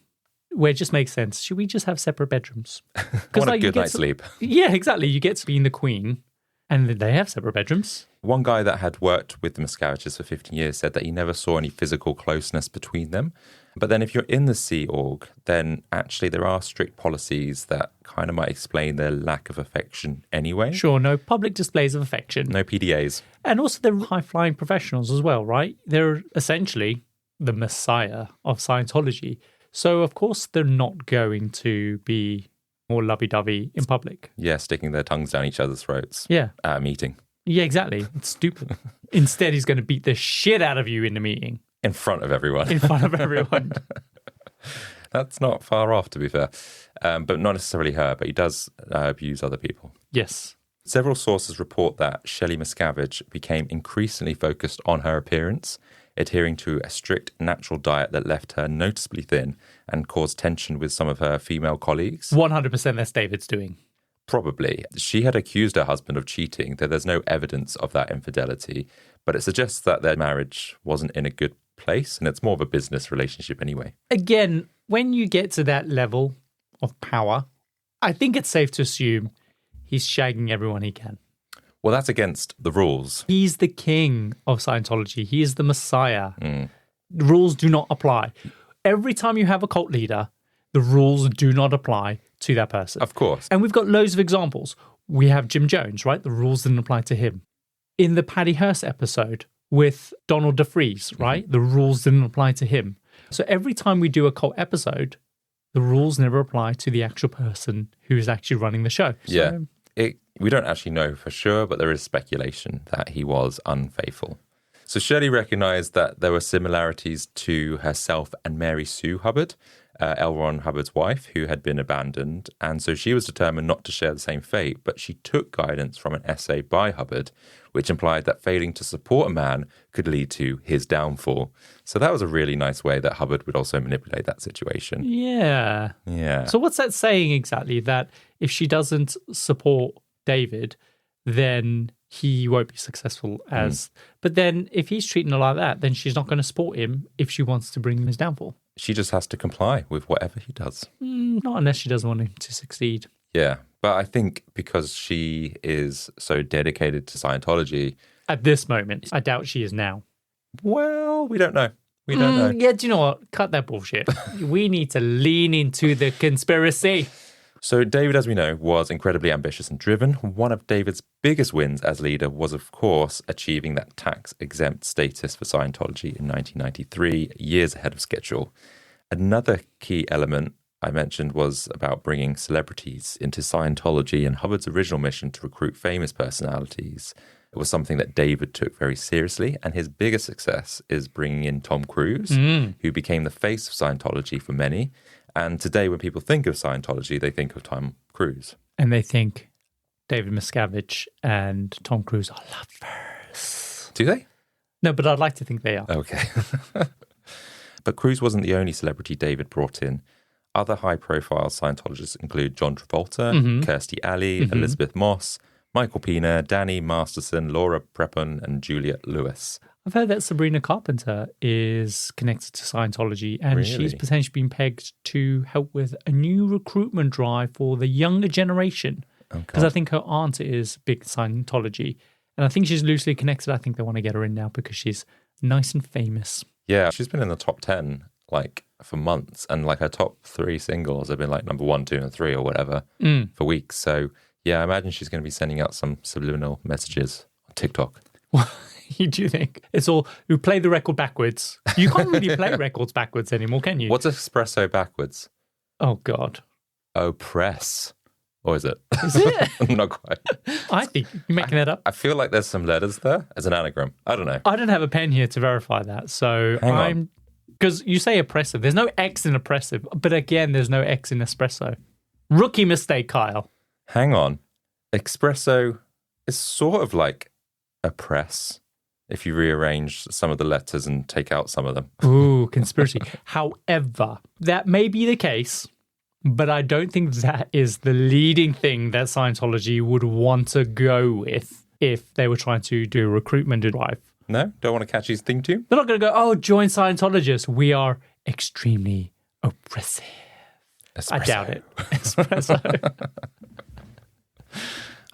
[SPEAKER 2] where it just makes sense. Should we just have separate bedrooms?
[SPEAKER 1] I want a good night's sleep.
[SPEAKER 2] Yeah, exactly. You get to be the queen and they have separate bedrooms.
[SPEAKER 1] One guy that had worked with the Miscaviges for 15 years said that he never saw any physical closeness between them. But then if you're in the Sea Org, then actually there are strict policies that kind of might explain their lack of affection anyway.
[SPEAKER 2] Sure, no public displays of affection.
[SPEAKER 1] No PDAs.
[SPEAKER 2] And also they're high-flying professionals as well, right? They're essentially the messiah of Scientology. So, of course, they're not going to be more lovey-dovey in public.
[SPEAKER 1] Yeah, sticking their tongues down each other's throats.
[SPEAKER 2] Yeah.
[SPEAKER 1] At a meeting.
[SPEAKER 2] Yeah, exactly. It's stupid. Instead, he's going to beat the shit out of you in the meeting.
[SPEAKER 1] In front of everyone.
[SPEAKER 2] In front of everyone.
[SPEAKER 1] That's not far off, to be fair. But not necessarily her, but he does abuse other people.
[SPEAKER 2] Yes.
[SPEAKER 1] Several sources report that Shelly Miscavige became increasingly focused on her appearance, adhering to a strict natural diet that left her noticeably thin and caused tension with some of her female colleagues.
[SPEAKER 2] 100% that's David's doing.
[SPEAKER 1] Probably. She had accused her husband of cheating, though there's no evidence of that infidelity. But it suggests that their marriage wasn't in a good place, and it's more of a business relationship anyway.
[SPEAKER 2] Again, when you get to that level of power, I think it's safe to assume he's shagging everyone he can.
[SPEAKER 1] Well, that's against the rules.
[SPEAKER 2] He's the king of Scientology. He is the messiah. The rules do not apply. Every time you have a cult leader, the rules do not apply to that person.
[SPEAKER 1] Of course.
[SPEAKER 2] And we've got loads of examples. We have Jim Jones, right? The rules didn't apply to him. In the Patty Hearst episode with Donald DeFreeze, right? The rules didn't apply to him. So every time we do a cult episode, the rules never apply to the actual person who is actually running the show.
[SPEAKER 1] Yeah. We don't actually know for sure, but there is speculation that he was unfaithful. So Shelley recognised that there were similarities to herself and Mary Sue Hubbard, L. Ron Hubbard's wife, who had been abandoned. And so she was determined not to share the same fate, but she took guidance from an essay by Hubbard, which implied that failing to support a man could lead to his downfall. So that was a really nice way that Hubbard would also manipulate that situation.
[SPEAKER 2] Yeah.
[SPEAKER 1] Yeah.
[SPEAKER 2] So what's that saying exactly? That if she doesn't support David, then he won't be successful as... But then if he's treating her like that, then she's not going to support him if she wants to bring him his downfall.
[SPEAKER 1] She just has to comply with whatever he does.
[SPEAKER 2] Not unless she doesn't want him to succeed.
[SPEAKER 1] Yeah, but I think because she is so dedicated to Scientology...
[SPEAKER 2] At this moment, I doubt she is now.
[SPEAKER 1] Well, we don't know. We don't know.
[SPEAKER 2] Yeah, do you know what? Cut that bullshit. We need to lean into the conspiracy.
[SPEAKER 1] So David, as we know, was incredibly ambitious and driven. One of David's biggest wins as leader was, of course, achieving that tax-exempt status for Scientology in 1993, years ahead of schedule. Another key element I mentioned was about bringing celebrities into Scientology, and Hubbard's original mission to recruit famous personalities. It was something that David took very seriously, and his biggest success is bringing in Tom Cruise, who became the face of Scientology for many. And today, when people think of Scientology, they think of Tom Cruise.
[SPEAKER 2] And they think David Miscavige and Tom Cruise are lovers.
[SPEAKER 1] Do they?
[SPEAKER 2] No, but I'd like to think they are.
[SPEAKER 1] Okay. But Cruise wasn't the only celebrity David brought in. Other high-profile Scientologists include John Travolta, Kirstie Alley, Elizabeth Moss, Michael Pena, Danny Masterson, Laura Prepon, and Juliette Lewis.
[SPEAKER 2] I've heard that Sabrina Carpenter is connected to Scientology, and she's potentially been pegged to help with a new recruitment drive for the younger generation. Because I think her aunt is big Scientology, and I think she's loosely connected. I think they want to get her in now because she's nice and famous.
[SPEAKER 1] Yeah, she's been in the top 10 for months, and her top 3 singles have been number 1, 2, and 3 or whatever for weeks. So yeah, I imagine she's going to be sending out some subliminal messages on TikTok.
[SPEAKER 2] You do think it's all you play the record backwards? You can't really play records backwards anymore, can you?
[SPEAKER 1] What's espresso backwards?
[SPEAKER 2] Oh God.
[SPEAKER 1] Oh, press. Or is it?
[SPEAKER 2] Is it?
[SPEAKER 1] Not quite.
[SPEAKER 2] I think you're making that up.
[SPEAKER 1] I feel like there's some letters there as an anagram. I don't know.
[SPEAKER 2] I don't have a pen here to verify that. So
[SPEAKER 1] Hang on.
[SPEAKER 2] Because you say oppressive. There's no X in oppressive. But again, there's no X in espresso. Rookie mistake, Kyle.
[SPEAKER 1] Hang on. Espresso is sort of like a press if you rearrange some of the letters and take out some of them.
[SPEAKER 2] Ooh, conspiracy. However, that may be the case, but I don't think that is the leading thing that Scientology would want to go with if they were trying to do a recruitment drive.
[SPEAKER 1] No? Don't want to catch his theme tune?
[SPEAKER 2] They're not going to go, oh, join Scientologists. We are extremely oppressive.
[SPEAKER 1] Espresso.
[SPEAKER 2] I doubt it. Espresso.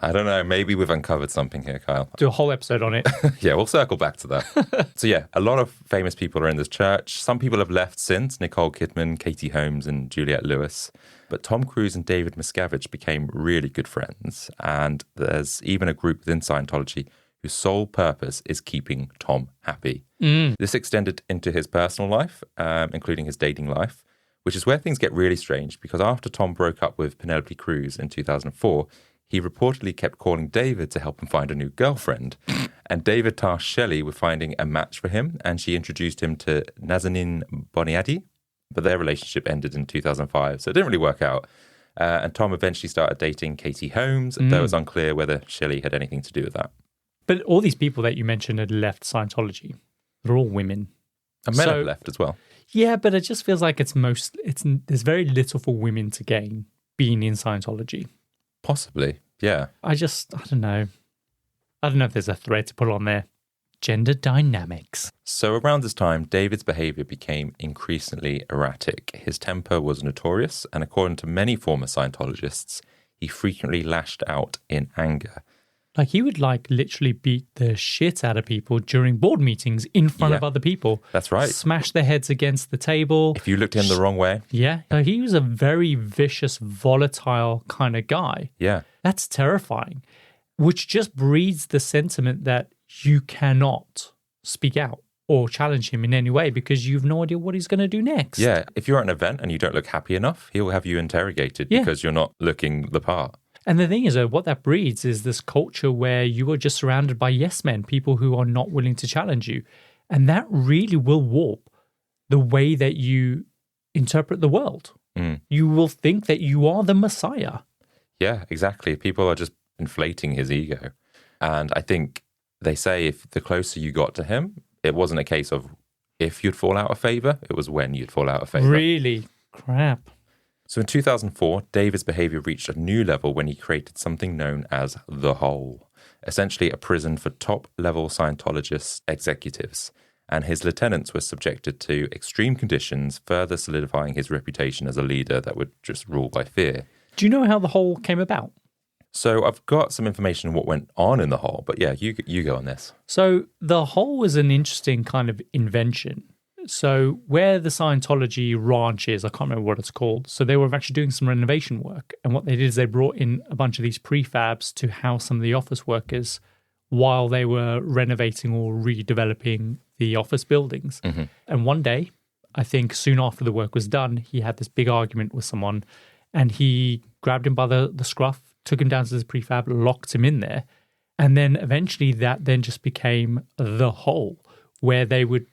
[SPEAKER 1] I don't know. Maybe we've uncovered something here, Kyle.
[SPEAKER 2] Do a whole episode on it.
[SPEAKER 1] Yeah, we'll circle back to that. So yeah, a lot of famous people are in this church. Some people have left since, Nicole Kidman, Katie Holmes and Juliette Lewis. But Tom Cruise and David Miscavige became really good friends. And there's even a group within Scientology whose sole purpose is keeping Tom happy. This extended into his personal life, including his dating life, which is where things get really strange because after Tom broke up with Penelope Cruz in 2004, he reportedly kept calling David to help him find a new girlfriend. And David tasked Shelly with finding a match for him, and she introduced him to Nazanin Boniadi. But their relationship ended in 2005, so it didn't really work out. And Tom eventually started dating Katie Holmes, though it was unclear whether Shelly had anything to do with that.
[SPEAKER 2] But all these people that you mentioned had left Scientology. They're all women.
[SPEAKER 1] And men have left as well.
[SPEAKER 2] Yeah, but it just feels like there's very little for women to gain being in Scientology.
[SPEAKER 1] Possibly, yeah.
[SPEAKER 2] I don't know. I don't know if there's a thread to put on there. Gender dynamics.
[SPEAKER 1] So around this time, David's behavior became increasingly erratic. His temper was notorious, and according to many former Scientologists, he frequently lashed out in anger.
[SPEAKER 2] Like he would literally beat the shit out of people during board meetings in front of other people.
[SPEAKER 1] That's right.
[SPEAKER 2] Smash their heads against the table.
[SPEAKER 1] If you looked in the wrong way.
[SPEAKER 2] Yeah. So he was a very vicious, volatile kind of guy.
[SPEAKER 1] Yeah.
[SPEAKER 2] That's terrifying, which just breeds the sentiment that you cannot speak out or challenge him in any way because you've no idea what he's going to do next.
[SPEAKER 1] Yeah. If you're at an event and you don't look happy enough, he'll have you interrogated because you're not looking the part.
[SPEAKER 2] And the thing is, what that breeds is this culture where you are just surrounded by yes men, people who are not willing to challenge you. And that really will warp the way that you interpret the world. You will think that you are the Messiah.
[SPEAKER 1] Yeah, exactly. People are just inflating his ego. And I think they say if the closer you got to him, it wasn't a case of if you'd fall out of favor, it was when you'd fall out of favor.
[SPEAKER 2] Really? Crap.
[SPEAKER 1] So in 2004, David's behavior reached a new level when he created something known as the Hole, essentially a prison for top-level Scientologist executives. And his lieutenants were subjected to extreme conditions, further solidifying his reputation as a leader that would just rule by fear.
[SPEAKER 2] Do you know how the Hole came about?
[SPEAKER 1] So I've got some information on what went on in the Hole, but yeah, you go on this.
[SPEAKER 2] So the Hole was an interesting kind of invention. So where the Scientology ranch is, I can't remember what it's called. So they were actually doing some renovation work. And what they did is they brought in a bunch of these prefabs to house some of the office workers while they were renovating or redeveloping the office buildings. And one day, I think soon after the work was done, he had this big argument with someone and he grabbed him by the scruff, took him down to the prefab, locked him in there. And then eventually that then just became the Hole where they would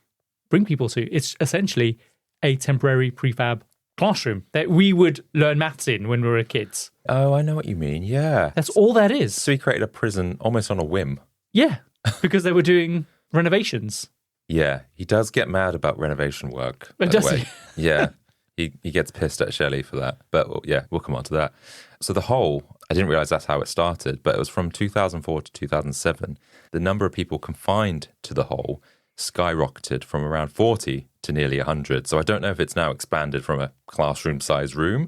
[SPEAKER 2] bring people to. It's essentially a temporary prefab classroom that we would learn maths in when we were kids.
[SPEAKER 1] Oh, I know what you mean. Yeah.
[SPEAKER 2] That's all that is.
[SPEAKER 1] So he created a prison almost on a whim.
[SPEAKER 2] Yeah, because they were doing renovations.
[SPEAKER 1] Yeah, he does get mad about renovation work.
[SPEAKER 2] But does he?
[SPEAKER 1] Yeah, he gets pissed at Shelly for that. But yeah, we'll come on to that. So the Hole, I didn't realize that's how it started, but it was from 2004 to 2007. The number of people confined to the Hole skyrocketed from around 40 to nearly 100. So I don't know if it's now expanded from a classroom-sized room,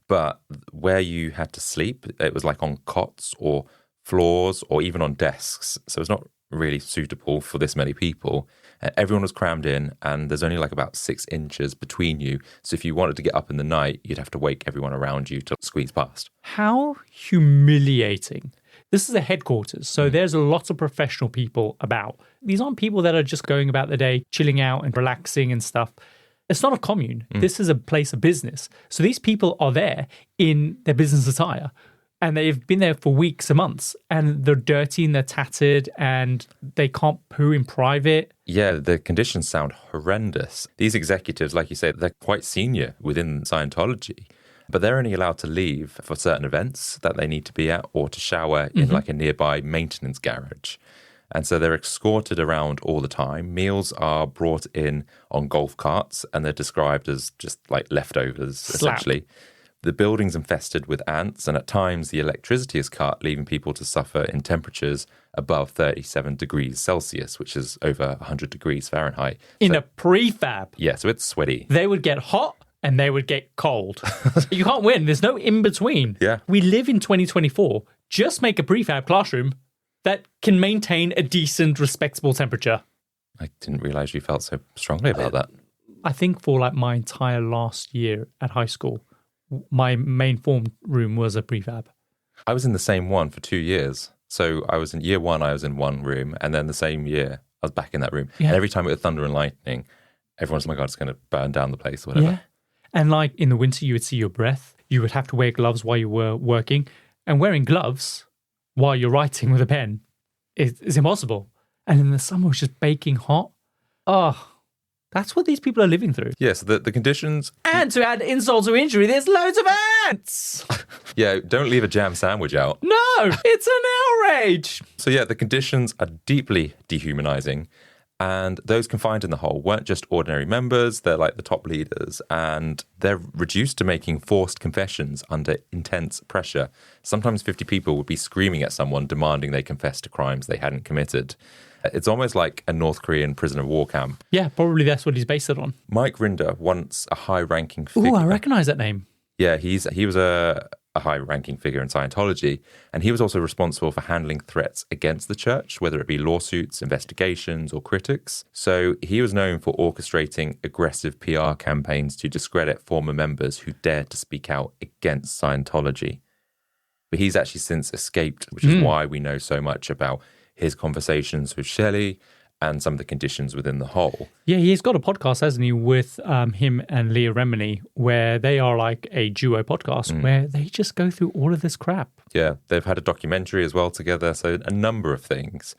[SPEAKER 1] but where you had to sleep, it was like on cots or floors or even on desks. So it's not really suitable for this many people. Everyone was crammed in and there's only like about 6 inches between you. So if you wanted to get up in the night, you'd have to wake everyone around you to squeeze past.
[SPEAKER 2] How humiliating. This is a headquarters, so there's a lot of professional people about. These aren't people that are just going about the day, chilling out and relaxing and stuff. It's not a commune. This is a place of business. So these people are there in their business attire. and they've been there for weeks and months, and they're dirty and they're tattered and they can't poo in private.
[SPEAKER 1] Yeah, the conditions sound horrendous. These executives, like you say, they're quite senior within Scientology, but they're only allowed to leave for certain events that they need to be at or to shower in like a nearby maintenance garage. And so they're escorted around all the time. Meals are brought in on golf carts, and they're described as just like leftovers, essentially. The building's infested with ants, and at times the electricity is cut, leaving people to suffer in temperatures above 37 degrees Celsius, which is over 100 degrees Fahrenheit.
[SPEAKER 2] In a prefab.
[SPEAKER 1] Yeah, so it's sweaty.
[SPEAKER 2] They would get hot and they would get cold. You can't win. There's no in between.
[SPEAKER 1] Yeah.
[SPEAKER 2] We live in 2024. Just make a prefab classroom that can maintain a decent, respectable temperature.
[SPEAKER 1] I didn't realize you felt so strongly about that.
[SPEAKER 2] I think for like my entire last year at high school, my main form room was a prefab.
[SPEAKER 1] I was in the same one for 2 years. So I was in year one, I was in one room. And then the same year, I was back in that room.
[SPEAKER 2] Yeah.
[SPEAKER 1] And every time it was thunder and lightning, everyone's, oh my God, it's going to burn down the place or whatever.
[SPEAKER 2] Yeah. And like in the winter, you would see your breath. You would have to wear gloves while you were working. And wearing gloves while you're writing with a pen is impossible. And in the summer, it's just baking hot. Oh, that's what these people are living through.
[SPEAKER 1] Yes, the conditions...
[SPEAKER 2] And to add insult to injury, there's loads of ants.
[SPEAKER 1] Yeah, don't leave a jam sandwich out.
[SPEAKER 2] No, it's an outrage.
[SPEAKER 1] So yeah, the conditions are deeply dehumanizing. And those confined in the hole weren't just ordinary members, they're like the top leaders. And they're reduced to making forced confessions under intense pressure. Sometimes 50 people would be screaming at someone, demanding they confess to crimes they hadn't committed. It's almost like a North Korean prisoner of war camp.
[SPEAKER 2] Yeah, probably that's what he's based it on.
[SPEAKER 1] Mike Rinder, once a high-ranking figure.
[SPEAKER 2] Oh, I recognize that name.
[SPEAKER 1] Yeah, he was a high-ranking figure in Scientology, and he was also responsible for handling threats against the church, whether it be lawsuits, investigations, or critics. So he was known for orchestrating aggressive PR campaigns to discredit former members who dared to speak out against Scientology. But he's actually since escaped, which is why we know so much about his conversations with Shelly and some of the conditions within the hole.
[SPEAKER 2] Yeah, he's got a podcast, hasn't he, with him and Leah Remini, where they are like a duo podcast where they just go through all of this crap.
[SPEAKER 1] Yeah, they've had a documentary as well together, so a number of things.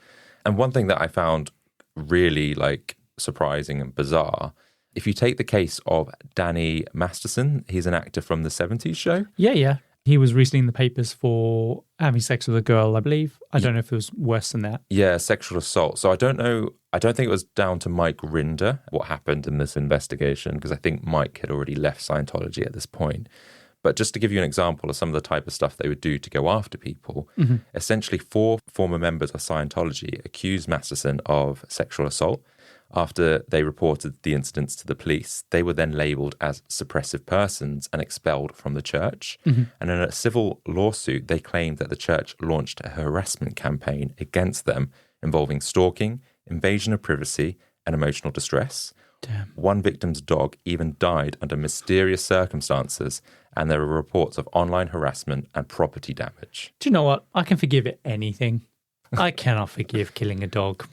[SPEAKER 1] And one thing that I found really like surprising and bizarre, if you take the case of Danny Masterson, he's an actor from the 70s show.
[SPEAKER 2] Yeah. He was recently in the papers for having sex with a girl, I believe. I don't know if it was worse than that.
[SPEAKER 1] Yeah, sexual assault. So I don't know. I don't think it was down to Mike Rinder what happened in this investigation, because I think Mike had already left Scientology at this point. But just to give you an example of some of the type of stuff they would do to go after people, essentially 4 former members of Scientology accused Masterson of sexual assault. After they reported the incidents to the police, they were then labelled as suppressive persons and expelled from the church. And in a civil lawsuit, they claimed that the church launched a harassment campaign against them involving stalking, invasion of privacy, and emotional distress.
[SPEAKER 2] Damn.
[SPEAKER 1] One victim's dog even died under mysterious circumstances, and there were reports of online harassment and property damage.
[SPEAKER 2] Do you know what? I can forgive it anything. I cannot forgive killing a dog.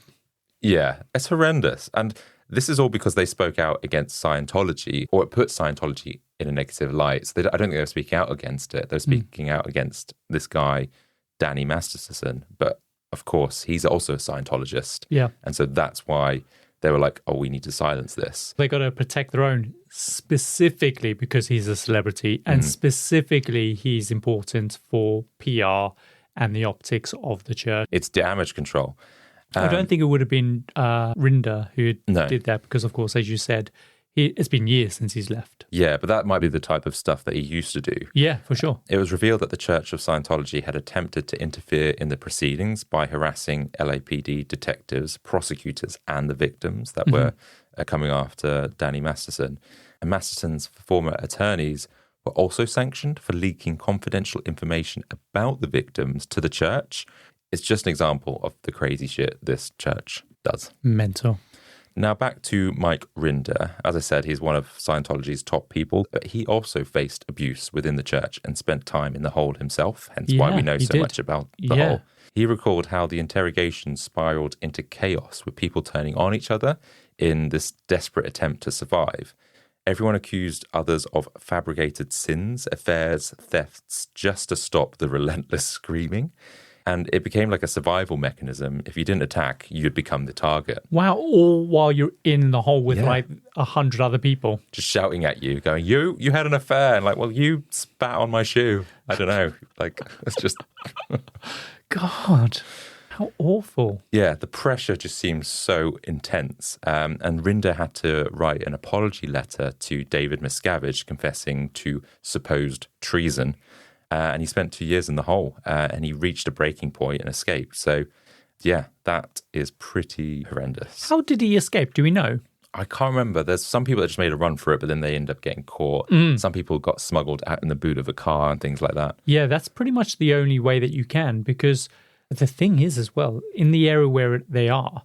[SPEAKER 1] Yeah, it's horrendous. And this is all because they spoke out against Scientology, or it put Scientology in a negative light. So I don't think they were speaking out against it. They're speaking out against this guy, Danny Masterson. But of course, he's also a Scientologist.
[SPEAKER 2] Yeah.
[SPEAKER 1] And so that's why they were like, oh, we need to silence this.
[SPEAKER 2] They got to protect their own, specifically because he's a celebrity and specifically he's important for PR and the optics of the church.
[SPEAKER 1] It's damage control.
[SPEAKER 2] I don't think it would have been Rinder who did that because, of course, as you said, it's been years since he's left.
[SPEAKER 1] Yeah, but that might be the type of stuff that he used to do.
[SPEAKER 2] Yeah, for sure.
[SPEAKER 1] It was revealed that the Church of Scientology had attempted to interfere in the proceedings by harassing LAPD detectives, prosecutors, and the victims that were coming after Danny Masterson. And Masterson's former attorneys were also sanctioned for leaking confidential information about the victims to the church. It's just an example of the crazy shit this church does.
[SPEAKER 2] Mental.
[SPEAKER 1] Now back to Mike Rinder. As I said, he's one of Scientology's top people, but he also faced abuse within the church and spent time in the hole himself, hence why we know so much about the hole. He recalled how the interrogation spiraled into chaos with people turning on each other in this desperate attempt to survive. Everyone accused others of fabricated sins, affairs, thefts, just to stop the relentless screaming. And it became like a survival mechanism. If you didn't attack, you'd become the target.
[SPEAKER 2] Wow, all while you're in the hole with like 100 other people.
[SPEAKER 1] Just shouting at you, going, you had an affair. And like, well, you spat on my shoe. I don't know. Like, it's just...
[SPEAKER 2] God, how awful.
[SPEAKER 1] Yeah, the pressure just seems so intense. And Rinder had to write an apology letter to David Miscavige confessing to supposed treason. And he spent 2 years in the hole and he reached a breaking point and escaped. So, yeah, that is pretty horrendous.
[SPEAKER 2] How did he escape? Do we know?
[SPEAKER 1] I can't remember. There's some people that just made a run for it, but then they end up getting caught. Some people got smuggled out in the boot of a car and things like that.
[SPEAKER 2] Yeah, that's pretty much the only way that you can, because the thing is as well, in the area where they are,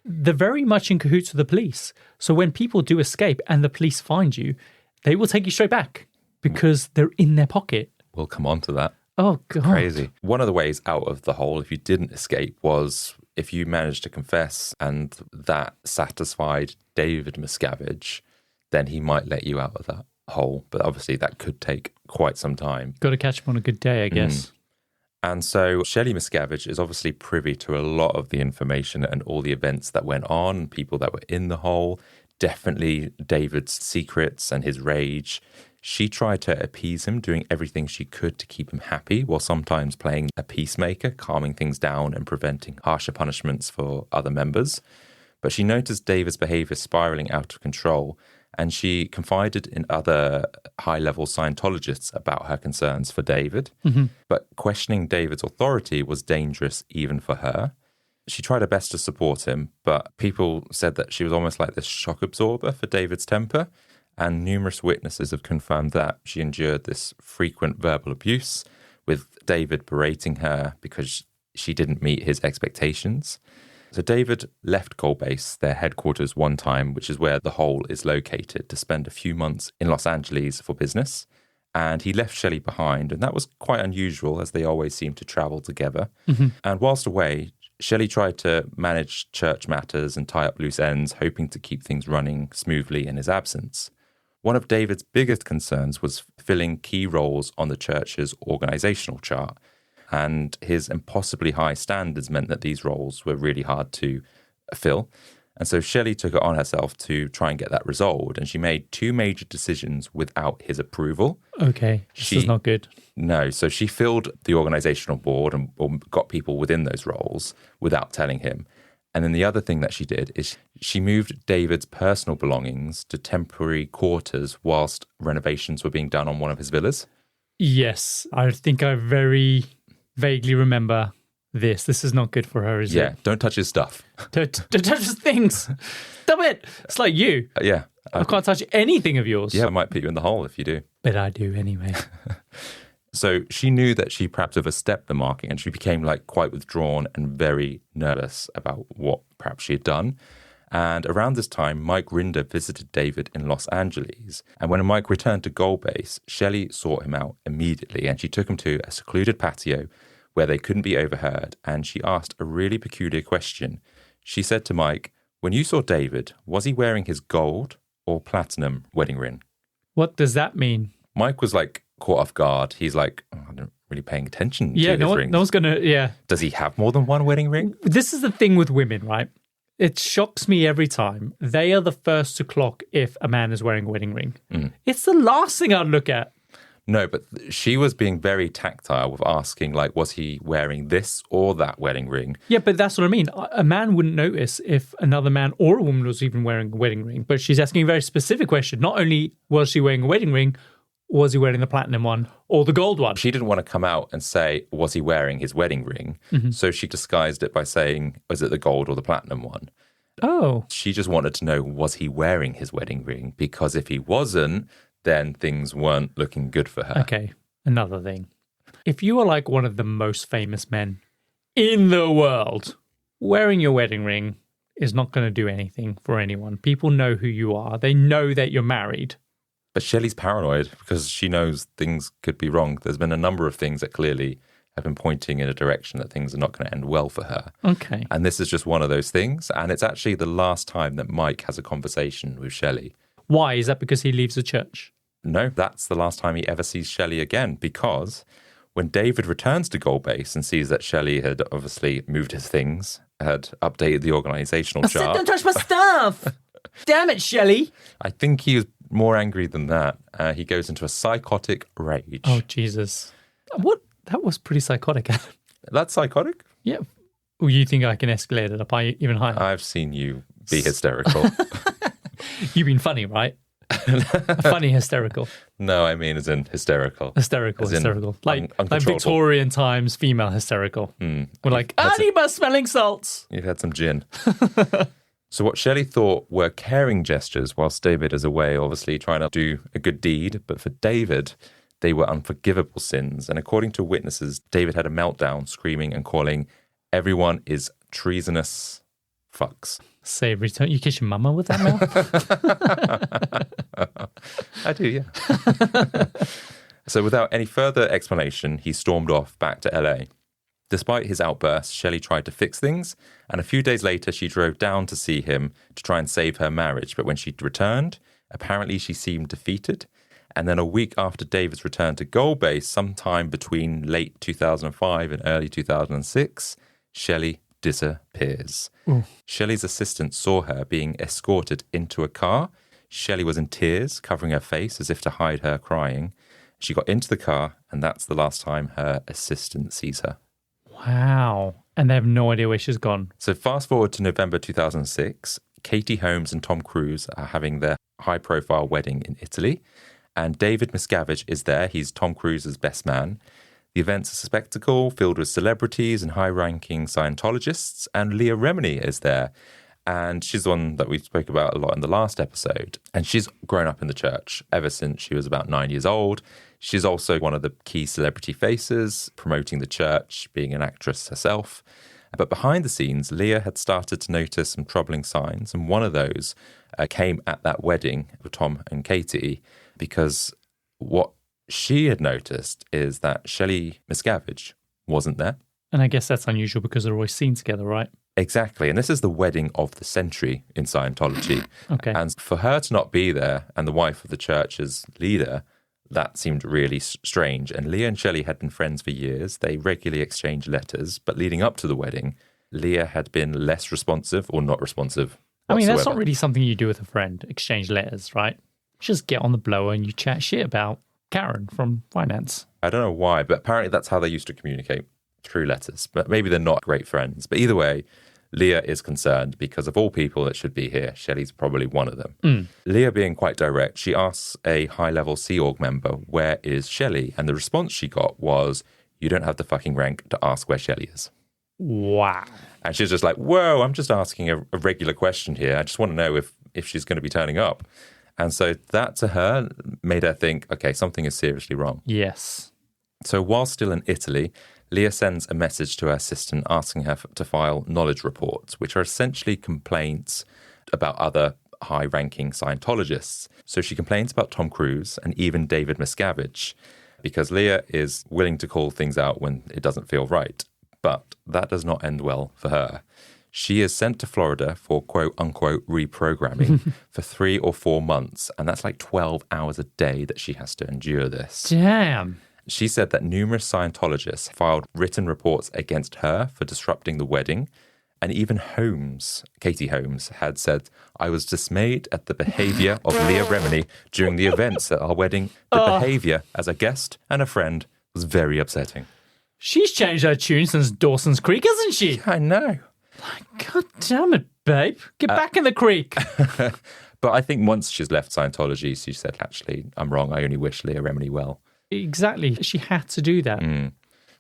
[SPEAKER 2] they're very much in cahoots with the police. So when people do escape and the police find you, they will take you straight back because they're in their pocket.
[SPEAKER 1] We'll come on to that.
[SPEAKER 2] Oh, God.
[SPEAKER 1] Crazy. One of the ways out of the hole, if you didn't escape, was if you managed to confess and that satisfied David Miscavige, then he might let you out of that hole. But obviously that could take quite some time.
[SPEAKER 2] Got to catch him on a good day, I guess.
[SPEAKER 1] And so Shelly Miscavige is obviously privy to a lot of the information and all the events that went on, people that were in the hole, definitely David's secrets and his rage. She tried to appease him, doing everything she could to keep him happy, while sometimes playing a peacemaker, calming things down and preventing harsher punishments for other members. But she noticed David's behavior spiraling out of control, and she confided in other high-level Scientologists about her concerns for David. But questioning David's authority was dangerous even for her. She tried her best to support him, but people said that she was almost like this shock absorber for David's temper. And numerous witnesses have confirmed that she endured this frequent verbal abuse, with David berating her because she didn't meet his expectations. So David left Gold Base, their headquarters, one time, which is where the hole is located, to spend a few months in Los Angeles for business. And he left Shelly behind, and that was quite unusual, as they always seem to travel together. And whilst away, Shelly tried to manage church matters and tie up loose ends, hoping to keep things running smoothly in his absence. One of David's biggest concerns was filling key roles on the church's organizational chart, and his impossibly high standards meant that these roles were really hard to fill. And so Shelly took it on herself to try and get that resolved, and she made 2 major decisions without his approval.
[SPEAKER 2] Okay, this is not good.
[SPEAKER 1] No, so she filled the organizational board and or got people within those roles without telling him. And then the other thing that she did is she moved David's personal belongings to temporary quarters whilst renovations were being done on one of his villas.
[SPEAKER 2] Yes, I think I very vaguely remember this. This is not good for her, is it?
[SPEAKER 1] Yeah, don't touch his stuff.
[SPEAKER 2] Don't touch his things. Stop it. It's like you.
[SPEAKER 1] Yeah.
[SPEAKER 2] I can't touch anything of yours.
[SPEAKER 1] Yeah, I might put you in the hole if you do.
[SPEAKER 2] But I do anyway.
[SPEAKER 1] So she knew that she perhaps overstepped the marking, and she became like quite withdrawn and very nervous about what perhaps she had done. And around this time, Mike Rinder visited David in Los Angeles. And when Mike returned to Gold Base, Shelly sought him out immediately, and she took him to a secluded patio where they couldn't be overheard. And she asked a really peculiar question. She said to Mike, "When you saw David, was he wearing his gold or platinum wedding ring?"
[SPEAKER 2] What does that mean?
[SPEAKER 1] Mike was like caught off guard. He's like, I'm not really paying attention to his rings.
[SPEAKER 2] No one's going to,
[SPEAKER 1] Does he have more than one wedding ring?
[SPEAKER 2] This is the thing with women, right? It shocks me every time. They are the first to clock if a man is wearing a wedding ring. It's the last thing I'd look at.
[SPEAKER 1] No, but she was being very tactile with asking, like, was he wearing this or that wedding ring?
[SPEAKER 2] Yeah, but that's what I mean. A man wouldn't notice if another man or a woman was even wearing a wedding ring. But she's asking a very specific question. Not only was she wearing a wedding ring, was he wearing the platinum one or the gold one?
[SPEAKER 1] She didn't want to come out and say, was he wearing his wedding ring? So she disguised it by saying, was it the gold or the platinum one?
[SPEAKER 2] Oh.
[SPEAKER 1] She just wanted to know, was he wearing his wedding ring? Because if he wasn't, then things weren't looking good for her.
[SPEAKER 2] Okay, another thing. If you are like one of the most famous men in the world, wearing your wedding ring is not going to do anything for anyone. People know who you are. They know that you're married.
[SPEAKER 1] But Shelly's paranoid because she knows things could be wrong. There's been a number of things that clearly have been pointing in a direction that things are not going to end well for her.
[SPEAKER 2] Okay.
[SPEAKER 1] And this is just one of those things. And it's actually the last time that Mike has a conversation with Shelly.
[SPEAKER 2] Why? Is that because he leaves the church?
[SPEAKER 1] No, that's the last time he ever sees Shelly again, because when David returns to Gold Base and sees that Shelly had obviously moved his things, had updated the organizational chart.
[SPEAKER 2] Don't touch my stuff! Damn it, Shelly!
[SPEAKER 1] I think he was more angry than that. He goes into a psychotic rage.
[SPEAKER 2] Oh, Jesus. What? That was pretty psychotic.
[SPEAKER 1] That's psychotic?
[SPEAKER 2] Yeah. Well, you think I can escalate it up even higher?
[SPEAKER 1] I've seen you be hysterical.
[SPEAKER 2] You've been funny, right? Funny hysterical.
[SPEAKER 1] No, I mean as in hysterical.
[SPEAKER 2] Hysterical. Like Victorian times female hysterical. We're like, Anima smelling salts.
[SPEAKER 1] You've had some gin. So what Shelly thought were caring gestures whilst David is away, obviously trying to do a good deed. But for David, they were unforgivable sins. And according to witnesses, David had a meltdown, screaming and calling, everyone is treasonous fucks.
[SPEAKER 2] Savoury. Don't you kiss your mama with that mouth?
[SPEAKER 1] I do, yeah. So without any further explanation, he stormed off back to LA. Despite his outburst, Shelly tried to fix things, and a few days later she drove down to see him to try and save her marriage. But when she returned, apparently she seemed defeated. And then a week after David's return to Gold Base, sometime between late 2005 and early 2006, Shelly disappears. Shelly's assistant saw her being escorted into a car. Shelly was in tears, covering her face as if to hide her crying. She got into the car, and that's the last time her assistant sees her.
[SPEAKER 2] Wow. And they have no idea where she's gone.
[SPEAKER 1] So fast forward to November 2006, Katie Holmes and Tom Cruise are having their high-profile wedding in Italy, and David Miscavige is there. He's Tom Cruise's best man. The event's a spectacle filled with celebrities and high-ranking Scientologists, and Leah Remini is there. And she's the one that we spoke about a lot in the last episode. And she's grown up in the church ever since she was about 9 years old. She's also one of the key celebrity faces, promoting the church, being an actress herself. But behind the scenes, Leah had started to notice some troubling signs. And one of those came at that wedding with Tom and Katie, because what she had noticed is that Shelly Miscavige wasn't there.
[SPEAKER 2] And I guess that's unusual because they're always seen together, right?
[SPEAKER 1] Exactly. And this is the wedding of the century in Scientology.
[SPEAKER 2] Okay.
[SPEAKER 1] And for her to not be there and the wife of the church's leader, that seemed really strange. And Leah and Shelly had been friends for years. They regularly exchanged letters. But leading up to the wedding, Leah had been less responsive or not responsive whatsoever.
[SPEAKER 2] I mean, that's not really something you do with a friend, exchange letters, right? Just get on the blower and you chat shit about Karen from finance.
[SPEAKER 1] I don't know why, but apparently that's how they used to communicate, through letters. But maybe they're not great friends. But either way, Leah is concerned because of all people that should be here, Shelly's probably one of them. Leah, being quite direct, she asks a high-level Sea Org member, where is Shelly? And the response she got was, you don't have the fucking rank to ask where Shelly is.
[SPEAKER 2] Wow.
[SPEAKER 1] And she's just like, whoa, I'm just asking a regular question here. I just want to know if she's going to be turning up. And so that to her made her think, okay, something is seriously wrong.
[SPEAKER 2] Yes.
[SPEAKER 1] So while still in Italy, Leah sends a message to her assistant asking her to file knowledge reports, which are essentially complaints about other high-ranking Scientologists. So she complains about Tom Cruise and even David Miscavige, because Leah is willing to call things out when it doesn't feel right. But that does not end well for her. She is sent to Florida for quote-unquote reprogramming for 3 or 4 months, and that's like 12 hours a day that she has to endure this.
[SPEAKER 2] Damn.
[SPEAKER 1] She said that numerous Scientologists filed written reports against her for disrupting the wedding. And even Holmes, Katie Holmes, had said, I was dismayed at the behavior of Leah Remini during the events at our wedding. The behavior as a guest and a friend was very upsetting.
[SPEAKER 2] She's changed her tune since Dawson's Creek, hasn't she?
[SPEAKER 1] I know.
[SPEAKER 2] God damn it, babe. Get back in the creek.
[SPEAKER 1] But I think once she's left Scientology, she said, actually, I'm wrong. I only wish Leah Remini well.
[SPEAKER 2] Exactly. She had to do that.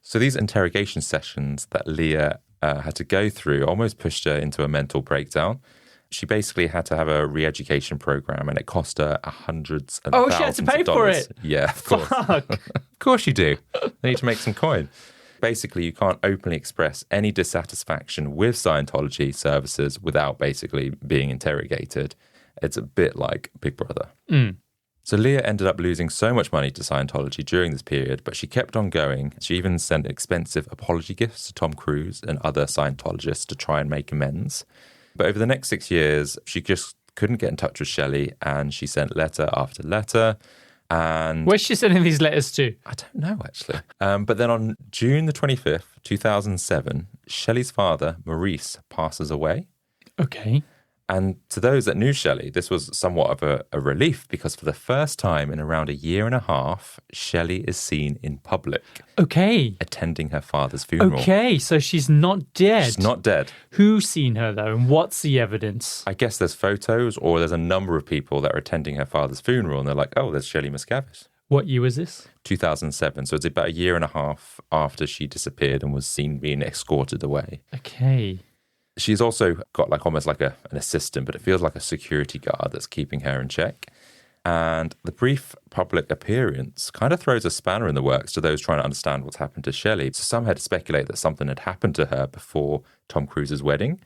[SPEAKER 1] So these interrogation sessions that Leah had to go through almost pushed her into a mental breakdown. She basically had to have a re-education program, and it cost her hundreds of thousands of dollars.
[SPEAKER 2] Oh, she had to pay for it?
[SPEAKER 1] Yeah, of course.
[SPEAKER 2] Fuck.
[SPEAKER 1] Of course you do. They need to make some coin. Basically, you can't openly express any dissatisfaction with Scientology services without basically being interrogated. It's a bit like Big Brother. So Leah ended up losing so much money to Scientology during this period, but she kept on going. She even sent expensive apology gifts to Tom Cruise and other Scientologists to try and make amends. But over the next 6 years, she just couldn't get in touch with Shelly, and she sent letter after letter. And
[SPEAKER 2] where's she sending these letters to?
[SPEAKER 1] I don't know, actually. But then on June the 25th, 2007, Shelly's father, Maurice, passes away.
[SPEAKER 2] Okay.
[SPEAKER 1] And to those that knew Shelly, this was somewhat of a relief, because for the first time in around a year and a half, Shelly is seen in public.
[SPEAKER 2] Okay.
[SPEAKER 1] Attending her father's funeral.
[SPEAKER 2] Okay, so she's not dead.
[SPEAKER 1] She's not dead.
[SPEAKER 2] Who's seen her, though, and what's the evidence?
[SPEAKER 1] I guess there's photos, or there's a number of people that are attending her father's funeral, and they're like, oh, there's Shelly Miscavige.
[SPEAKER 2] What year was this?
[SPEAKER 1] 2007. So it's about a year and a half after she disappeared and was seen being escorted away.
[SPEAKER 2] Okay.
[SPEAKER 1] She's also got almost like an assistant, but it feels like a security guard that's keeping her in check. And the brief public appearance kind of throws a spanner in the works to those trying to understand what's happened to Shelly. So some had speculated that something had happened to her before Tom Cruise's wedding.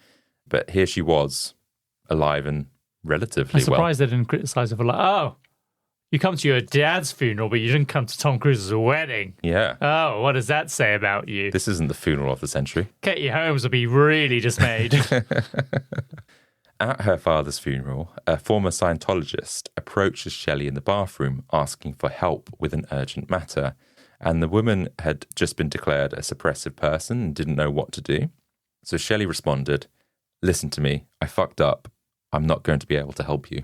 [SPEAKER 1] But here she was, alive and relatively
[SPEAKER 2] I'm surprised they didn't criticize her for oh, you come to your dad's funeral, but you didn't come to Tom Cruise's wedding.
[SPEAKER 1] Yeah.
[SPEAKER 2] Oh, what does that say about you?
[SPEAKER 1] This isn't the funeral of the century.
[SPEAKER 2] Katie Holmes would be really dismayed.
[SPEAKER 1] At her father's funeral, a former Scientologist approaches Shelly in the bathroom asking for help with an urgent matter. And the woman had just been declared a suppressive person and didn't know what to do. So Shelly responded, "Listen to me, I fucked up. I'm not going to be able to help you."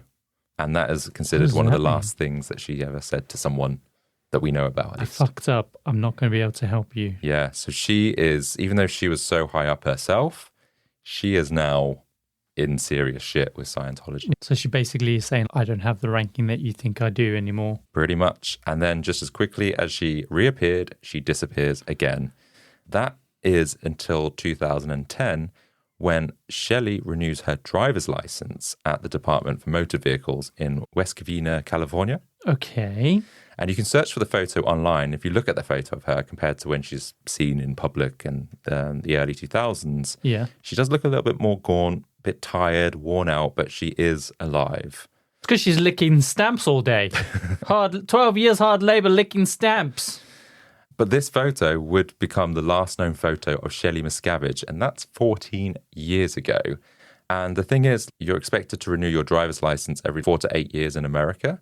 [SPEAKER 1] And that is considered one of the last things that she ever said to someone that we know about.
[SPEAKER 2] I fucked up. I'm not going to be able to help you.
[SPEAKER 1] Yeah. So she is, even though she was so high up herself, she is now in serious shit with Scientology.
[SPEAKER 2] So she basically is saying, I don't have the ranking that you think I do anymore.
[SPEAKER 1] Pretty much. And then just as quickly as she reappeared, she disappears again. That is until 2010, when Shelly renews her driver's license at the Department for Motor Vehicles in West Covina, California.
[SPEAKER 2] Okay.
[SPEAKER 1] And you can search for the photo online. If you look at the photo of her compared to when she's seen in public in the early 2000s,
[SPEAKER 2] yeah,
[SPEAKER 1] she does look a little bit more gaunt, a bit tired, worn out, but she is alive.
[SPEAKER 2] It's because she's licking stamps all day. 12 years hard labor licking stamps.
[SPEAKER 1] But this photo would become the last known photo of Shelly Miscavige, and that's 14 years ago. And the thing is, you're expected to renew your driver's license every 4 to 8 years in America,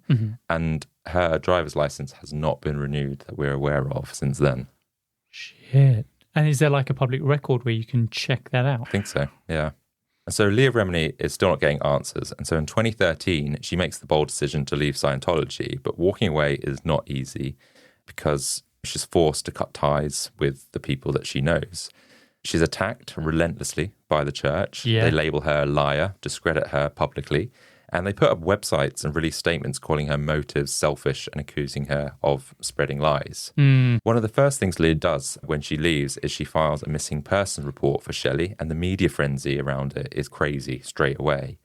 [SPEAKER 1] and her driver's license has not been renewed that we're aware of since then.
[SPEAKER 2] Shit. And is there like a public record where you can check that out?
[SPEAKER 1] I think so, yeah. And so Leah Remini is still not getting answers. And so in 2013, she makes the bold decision to leave Scientology, but walking away is not easy because she's forced to cut ties with the people that she knows. She's attacked relentlessly by the church.
[SPEAKER 2] Yeah.
[SPEAKER 1] They label her a liar, discredit her publicly, and they put up websites and release statements calling her motives selfish and accusing her of spreading lies. One of the first things Leah does when she leaves is she files a missing person report for Shelly, and the media frenzy around it is crazy straight away.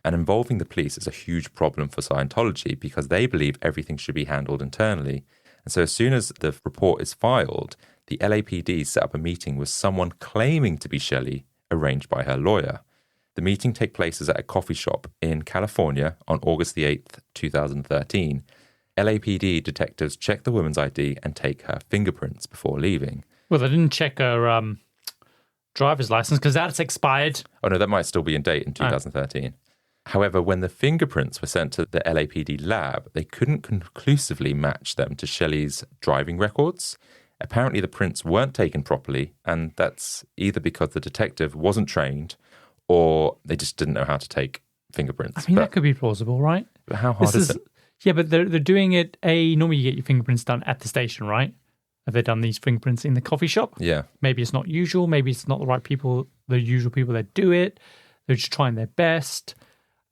[SPEAKER 1] And involving the police is a huge problem for Scientology because they believe everything should be handled internally. And so as soon as the report is filed, the LAPD set up a meeting with someone claiming to be Shelly, arranged by her lawyer. The meeting takes place at a coffee shop in California on August the 8th, 2013. LAPD detectives check the woman's ID and take her fingerprints before leaving.
[SPEAKER 2] Well, they didn't check her driver's license because that's expired.
[SPEAKER 1] Oh, no, that might still be in date in 2013. However, when the fingerprints were sent to the LAPD lab, they couldn't conclusively match them to Shelly's driving records. Apparently, the prints weren't taken properly, and that's either because the detective wasn't trained or they just didn't know how to take fingerprints.
[SPEAKER 2] I mean, that could be plausible, right?
[SPEAKER 1] But how hard is it?
[SPEAKER 2] Yeah, but they're doing it, normally you get your fingerprints done at the station, right? Have they done these fingerprints in the coffee shop?
[SPEAKER 1] Yeah.
[SPEAKER 2] Maybe it's not usual. Maybe it's not the right people, the usual people that do it. They're just trying their best.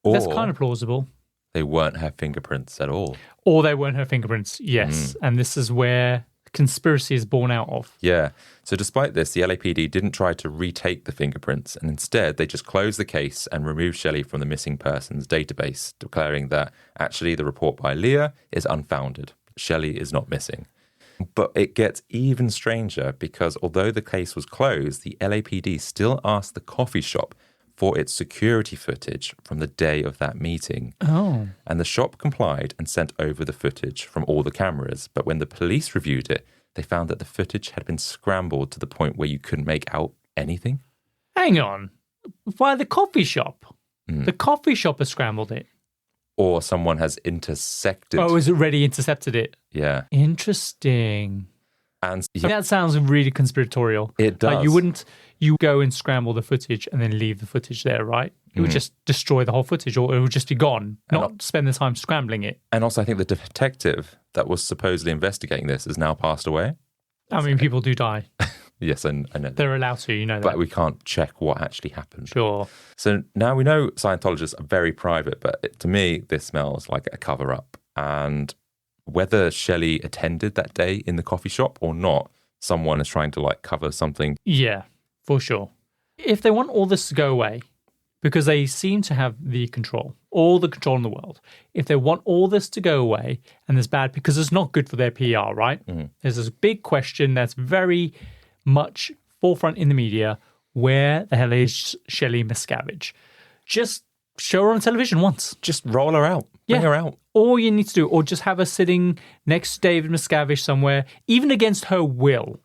[SPEAKER 1] Or
[SPEAKER 2] that's kind of plausible.
[SPEAKER 1] They weren't her fingerprints at all.
[SPEAKER 2] Or they weren't her fingerprints, yes. And this is where conspiracy is born out of.
[SPEAKER 1] Yeah. So despite this, the LAPD didn't try to retake the fingerprints, and instead they just closed the case and removed Shelly from the missing persons database, declaring that actually the report by Leah is unfounded. Shelly is not missing. But it gets even stranger because although the case was closed, the LAPD still asked the coffee shop for its security footage from the day of that meeting.
[SPEAKER 2] Oh.
[SPEAKER 1] And the shop complied and sent over the footage from all the cameras. But when the police reviewed it, they found that the footage had been scrambled to the point where you couldn't make out anything.
[SPEAKER 2] Hang on. Why the coffee shop? The coffee shop has scrambled it.
[SPEAKER 1] Or someone has intersected.
[SPEAKER 2] Oh, has already intercepted it.
[SPEAKER 1] Yeah.
[SPEAKER 2] Interesting.
[SPEAKER 1] And
[SPEAKER 2] That sounds really conspiratorial.
[SPEAKER 1] it does.
[SPEAKER 2] You go and scramble the footage and then leave the footage there, right? It would just destroy the whole footage, or it would just be gone, not spend the time scrambling it.
[SPEAKER 1] And also, I think the detective that was supposedly investigating this has now passed away.
[SPEAKER 2] I mean, people do die.
[SPEAKER 1] Yes, I know that.
[SPEAKER 2] They're allowed to, you know that.
[SPEAKER 1] But we can't check what actually happened.
[SPEAKER 2] Sure.
[SPEAKER 1] So now we know Scientologists are very private, but to me, this smells like a cover-up. And whether Shelly attended that day in the coffee shop or not, someone is trying to like cover something.
[SPEAKER 2] Yeah, for sure. If they want all this to go away, because they seem to have all the control in the world, if they want all this to go away, and it's bad because it's not good for their PR, right? There's this big question that's very much forefront in the media. Where the hell is Shelly Miscavige? Just show her on television once.
[SPEAKER 1] Just roll her out. Bring her out.
[SPEAKER 2] All you need to do, or just have her sitting next to David Miscavige somewhere, even against her will.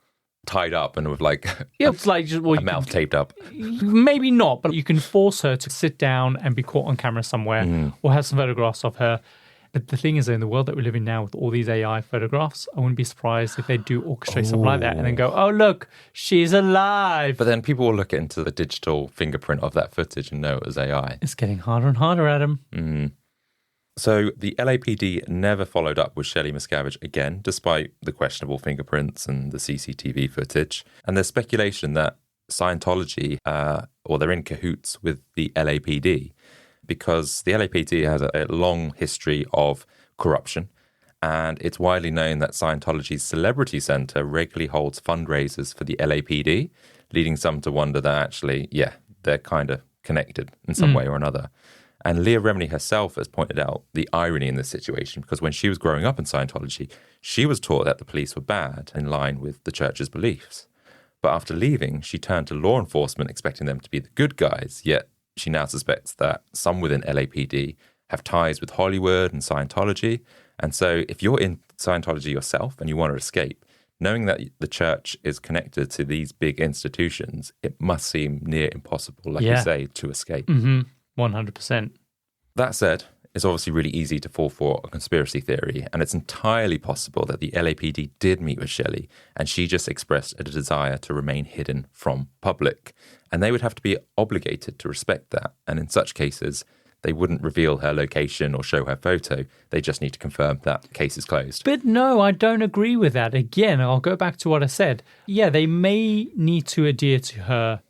[SPEAKER 1] Tied up and with like
[SPEAKER 2] It's like just,
[SPEAKER 1] a mouth taped up.
[SPEAKER 2] Maybe not, but you can force her to sit down and be caught on camera somewhere, or have some photographs of her. But the thing is, in the world that we live in now with all these AI photographs, I wouldn't be surprised if they do orchestrate something like that and then go, oh, look, she's alive.
[SPEAKER 1] But then people will look into the digital fingerprint of that footage and know it was AI.
[SPEAKER 2] It's getting harder and harder, Adam.
[SPEAKER 1] So the LAPD never followed up with Shelly Miscavige again, despite the questionable fingerprints and the CCTV footage. And there's speculation that Scientology, or they're in cahoots with the LAPD, because the LAPD has a long history of corruption. And it's widely known that Scientology's Celebrity Center regularly holds fundraisers for the LAPD, leading some to wonder that actually, they're kind of connected in some way or another. And Leah Remini herself has pointed out the irony in this situation, because when she was growing up in Scientology, she was taught that the police were bad, in line with the church's beliefs. But after leaving, she turned to law enforcement expecting them to be the good guys, yet she now suspects that some within LAPD have ties with Hollywood and Scientology. And so if you're in Scientology yourself and you want to escape, knowing that the church is connected to these big institutions, it must seem near impossible, like you say, to escape.
[SPEAKER 2] 100%.
[SPEAKER 1] That said, it's obviously really easy to fall for a conspiracy theory, and it's entirely possible that the LAPD did meet with Shelly and she just expressed a desire to remain hidden from public. And they would have to be obligated to respect that. And in such cases, they wouldn't reveal her location or show her photo. They just need to confirm that the case is closed.
[SPEAKER 2] But no, I don't agree with that. Again, I'll go back to what I said. Yeah, they may need to adhere to her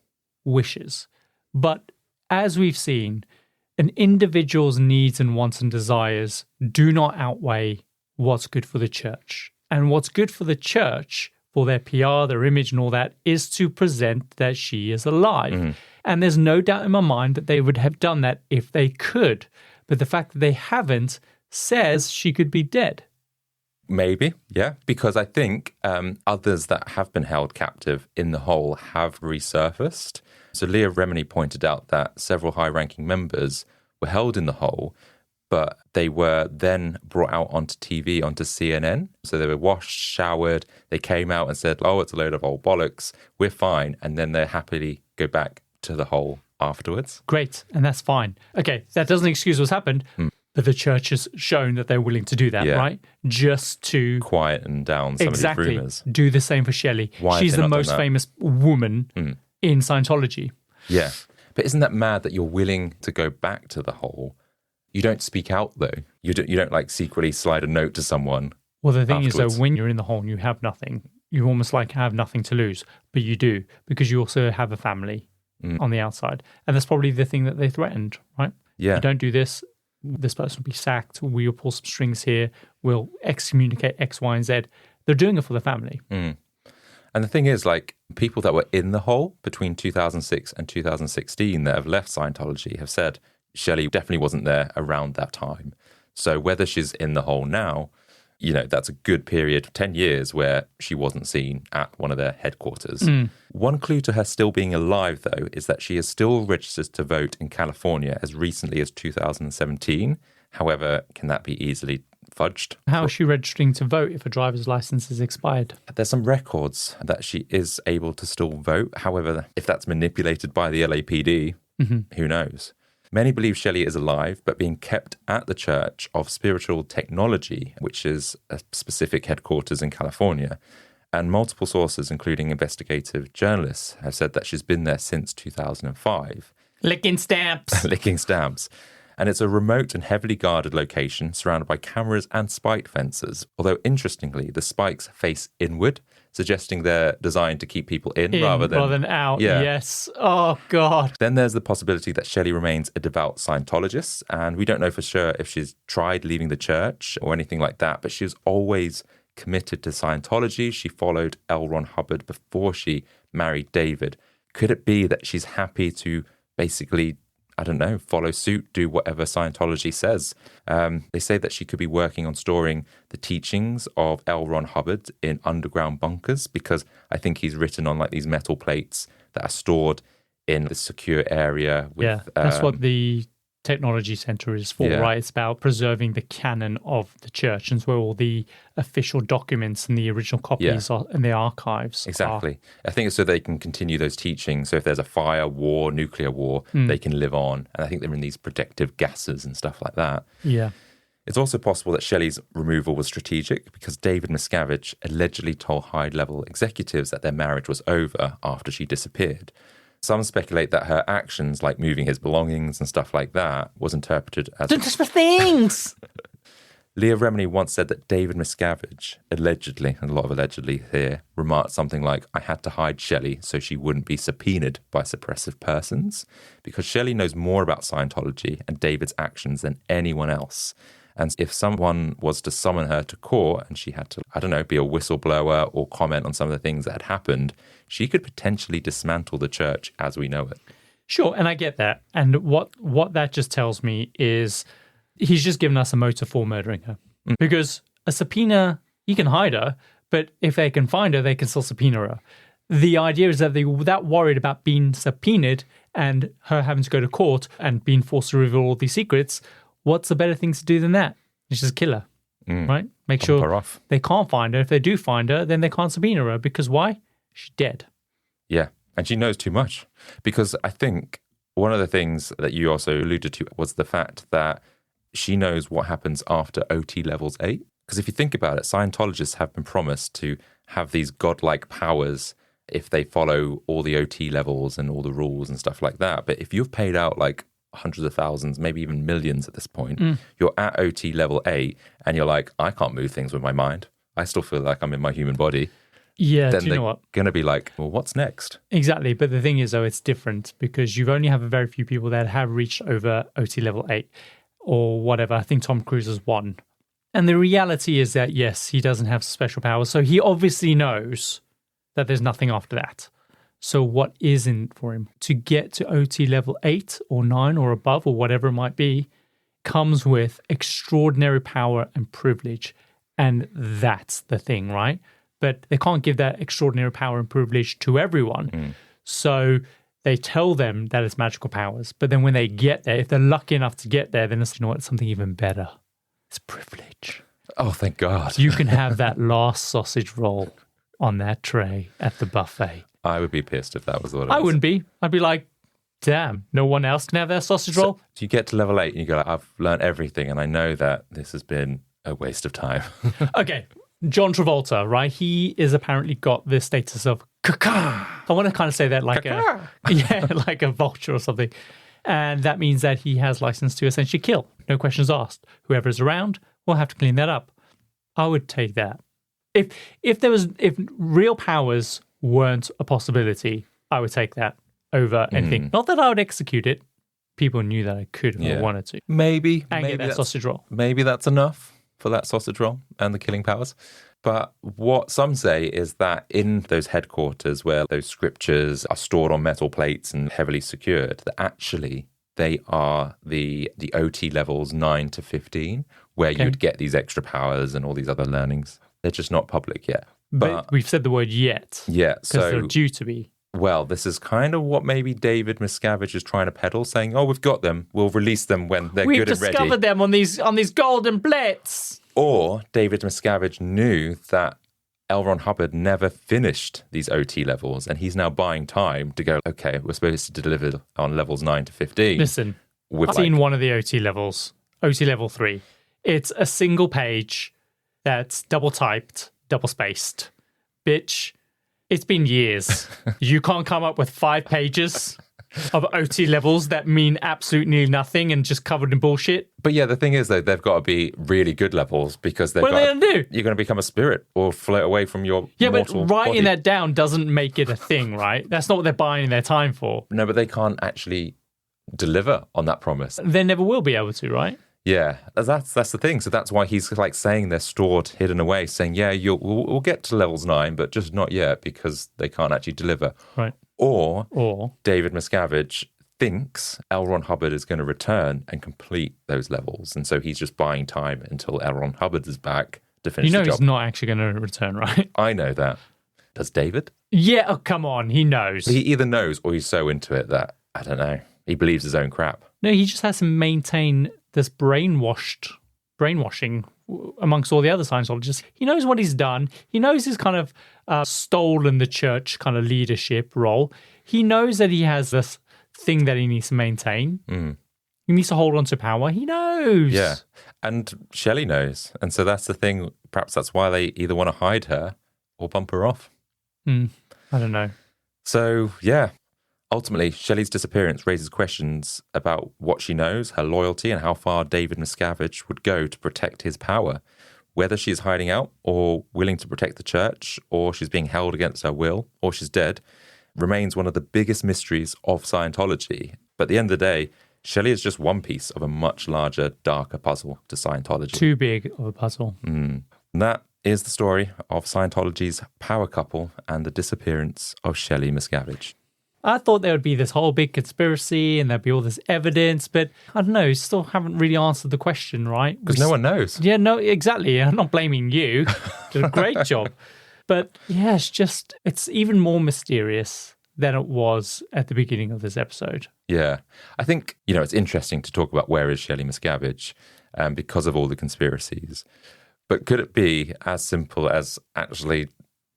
[SPEAKER 2] wishes, but as we've seen, an individual's needs and wants and desires do not outweigh what's good for the church. And what's good for the church, for their PR, their image and all that, is to present that she is alive. And there's no doubt in my mind that they would have done that if they could. But the fact that they haven't says she could be dead.
[SPEAKER 1] Maybe, yeah, because I think others that have been held captive in the hole have resurfaced. So Leah Remini pointed out that several high-ranking members were held in the hole, but they were then brought out onto TV, onto CNN. So they were washed, showered, they came out and said, oh, it's a load of old bollocks, we're fine. And then they happily go back to the hole afterwards.
[SPEAKER 2] Great, and that's fine. Okay, that doesn't excuse what's happened, but the church has shown that they're willing to do that, right? Just to
[SPEAKER 1] quieten down some of these rumours.
[SPEAKER 2] Do the same for Shelly. She's the most famous woman in Scientology.
[SPEAKER 1] Yeah. But isn't that mad that you're willing to go back to the hole? You don't speak out, though. You don't like secretly slide a note to someone.
[SPEAKER 2] Well, the thing is, though, when you're in the hole and you have nothing, you almost like have nothing to lose. But you do, because you also have a family on the outside. And that's probably the thing that they threatened, right?
[SPEAKER 1] Yeah.
[SPEAKER 2] You don't do this, this person will be sacked. We'll pull some strings here. We'll excommunicate X, Y, and Z. They're doing it for the family.
[SPEAKER 1] And the thing is, like, people that were in the hole between 2006 and 2016 that have left Scientology have said Shelly definitely wasn't there around that time. So whether she's in the hole now, you know, that's a good period, 10 years, where she wasn't seen at one of their headquarters. One clue to her still being alive, though, is that she is still registered to vote in California as recently as 2017. However, can that be easily fudged?
[SPEAKER 2] How is she registering to vote if a driver's license is expired?
[SPEAKER 1] There's some records that she is able to still vote. However, if that's manipulated by the LAPD, who knows? Many believe Shelly is alive, but being kept at the Church of Spiritual Technology, which is a specific headquarters in California. And multiple sources, including investigative journalists, have said that she's been there since 2005.
[SPEAKER 2] Licking stamps.
[SPEAKER 1] Licking stamps. And it's a remote and heavily guarded location surrounded by cameras and spike fences. Although, interestingly, the spikes face inward, suggesting they're designed to keep people in rather than
[SPEAKER 2] out.
[SPEAKER 1] Yeah.
[SPEAKER 2] Yes. Oh, God.
[SPEAKER 1] Then there's the possibility that Shelly remains a devout Scientologist, and we don't know for sure if she's tried leaving the church or anything like that, but she was always committed to Scientology. She followed L. Ron Hubbard before she married David. Could it be that she's happy to basically, I don't know, follow suit, do whatever Scientology says? They say that she could be working on storing the teachings of L. Ron Hubbard in underground bunkers, because I think he's written on like these metal plates that are stored in the secure area.
[SPEAKER 2] That's what the Technology Center is for, right? It's about preserving the canon of the church, and it's where all the official documents and the original copies are in the archives.
[SPEAKER 1] Exactly. I think it's so they can continue those teachings. So if there's a fire, war, nuclear war, they can live on. And I think they're in these protective gases and stuff like that.
[SPEAKER 2] Yeah.
[SPEAKER 1] It's also possible that Shelly's removal was strategic because David Miscavige allegedly told high-level executives that their marriage was over after she disappeared. Some speculate that her actions, like moving his belongings and stuff like that, was interpreted as...
[SPEAKER 2] Don't touch my things!
[SPEAKER 1] Leah Remini once said that David Miscavige, allegedly, and a lot of allegedly here, remarked something like, I had to hide Shelly so she wouldn't be subpoenaed by suppressive persons, because Shelly knows more about Scientology and David's actions than anyone else. And if someone was to summon her to court and she had to, I don't know, be a whistleblower or comment on some of the things that had happened, she could potentially dismantle the church as we know it.
[SPEAKER 2] Sure, and I get that. And what that just tells me is he's just given us a motive for murdering her. Because a subpoena, you can hide her, but if they can find her, they can still subpoena her. The idea is that they're that worried about being subpoenaed and her having to go to court and being forced to reveal all these secrets. What's a better thing to do than that? It's just kill her, right? Make sure
[SPEAKER 1] her off.
[SPEAKER 2] They can't find her. If they do find her, then they can't subpoena her. Because why? She's dead.
[SPEAKER 1] Yeah, and she knows too much. Because I think one of the things that you also alluded to was the fact that she knows what happens after OT levels 8. Because if you think about it, Scientologists have been promised to have these godlike powers if they follow all the OT levels and all the rules and stuff like that. But if you've paid out like hundreds of thousands, maybe even millions at this point, you're at OT level 8 and you're like, I can't move things with my mind. I still feel like I'm in my human body.
[SPEAKER 2] Yeah,
[SPEAKER 1] then
[SPEAKER 2] do you know what?
[SPEAKER 1] Going to be like, well, what's next?
[SPEAKER 2] Exactly. But the thing is, though, it's different because you've only have a very few people that have reached over OT level 8 or whatever. I think Tom Cruise is one. And the reality is that, yes, he doesn't have special powers. So he obviously knows that there's nothing after that. So what is in it for him? To get to OT level 8 or 9 or above or whatever it might be comes with extraordinary power and privilege. And that's the thing, right? But they can't give that extraordinary power and privilege to everyone. So they tell them that it's magical powers. But then when they get there, if they're lucky enough to get there, then it's, you know what, it's something even better. It's privilege.
[SPEAKER 1] Oh, thank God.
[SPEAKER 2] You can have that last sausage roll on that tray at the buffet.
[SPEAKER 1] I would be pissed if that was what it was.
[SPEAKER 2] I wouldn't be. I'd be like, damn, no one else can have their sausage roll?
[SPEAKER 1] So you get to level 8 and you go, like, I've learned everything and I know that this has been a waste of time.
[SPEAKER 2] Okay, John Travolta, right? He is apparently got the status of caca. I want to kind of say that like like a vulture or something. And that means that he has license to essentially kill. No questions asked. Whoever is around will have to clean that up. I would take that. If real powers weren't a possibility, I would take that over anything. Not that I would execute it. People knew that I could if I wanted to.
[SPEAKER 1] Maybe
[SPEAKER 2] get that sausage roll.
[SPEAKER 1] Maybe that's enough for that sausage roll and the killing powers. But what some say is that in those headquarters where those scriptures are stored on metal plates and heavily secured, that actually they are the OT levels 9 to 15, where you'd get these extra powers and all these other learnings. They're just not public yet.
[SPEAKER 2] But we've said the word yet.
[SPEAKER 1] Yeah.
[SPEAKER 2] Because they're due to be.
[SPEAKER 1] Well, this is kind of what maybe David Miscavige is trying to peddle, saying, oh, we've got them. We'll release them when they're good and ready.
[SPEAKER 2] We've discovered them on these golden plates.
[SPEAKER 1] Or David Miscavige knew that L. Ron Hubbard never finished these OT levels, and he's now buying time to go, okay, we're supposed to deliver on levels 9 to 15.
[SPEAKER 2] Listen,
[SPEAKER 1] with
[SPEAKER 2] I've seen one of the OT levels, OT level 3. It's a single page that's double typed, double spaced. Bitch, it's been years. You can't come up with 5 pages of OT levels that mean absolutely nothing and just covered in bullshit.
[SPEAKER 1] But yeah, the thing is, though, they've got to be really good levels because
[SPEAKER 2] what are they going to do?
[SPEAKER 1] You're going to become a spirit or float away from your mortal
[SPEAKER 2] but writing
[SPEAKER 1] body.
[SPEAKER 2] that down doesn't make it a thing, right? That's not what they're buying their time for.
[SPEAKER 1] No, but they can't actually deliver on that promise.
[SPEAKER 2] They never will be able to, right?
[SPEAKER 1] Yeah, that's the thing. So that's why he's like saying they're stored, hidden away, saying, yeah, we'll get to levels 9, but just not yet because they can't actually deliver.
[SPEAKER 2] Right.
[SPEAKER 1] Or David Miscavige thinks L. Ron Hubbard is going to return and complete those levels. And so he's just buying time until L. Ron Hubbard is back to finish the job.
[SPEAKER 2] He's not actually going to return, right?
[SPEAKER 1] I know that. Does David?
[SPEAKER 2] Yeah, oh, come on. He knows.
[SPEAKER 1] He either knows or he's so into it that, I don't know, he believes his own crap.
[SPEAKER 2] No, he just has to maintain this brainwashing amongst all the other Scientologists. He knows what he's done. He knows he's kind of stolen the church kind of leadership role. He knows that he has this thing that he needs to maintain. He needs to hold on to power. He knows.
[SPEAKER 1] Yeah. And Shelley knows. And so that's the thing. Perhaps that's why they either want to hide her or bump her off.
[SPEAKER 2] I don't know.
[SPEAKER 1] So, yeah. Ultimately, Shelley's disappearance raises questions about what she knows, her loyalty, and how far David Miscavige would go to protect his power. Whether she's hiding out or willing to protect the church, or she's being held against her will, or she's dead, remains one of the biggest mysteries of Scientology. But at the end of the day, Shelley is just one piece of a much larger, darker puzzle to Scientology.
[SPEAKER 2] Too big of a puzzle.
[SPEAKER 1] And that is the story of Scientology's power couple and the disappearance of Shelly Miscavige.
[SPEAKER 2] I thought there would be this whole big conspiracy and there'd be all this evidence, but I don't know, still haven't really answered the question, right?
[SPEAKER 1] Because no one knows.
[SPEAKER 2] Yeah, no, exactly. I'm not blaming you. Did a great job. But yeah, it's even more mysterious than it was at the beginning of this episode.
[SPEAKER 1] Yeah. I think, it's interesting to talk about where is Shelly Miscavige because of all the conspiracies. But could it be as simple as actually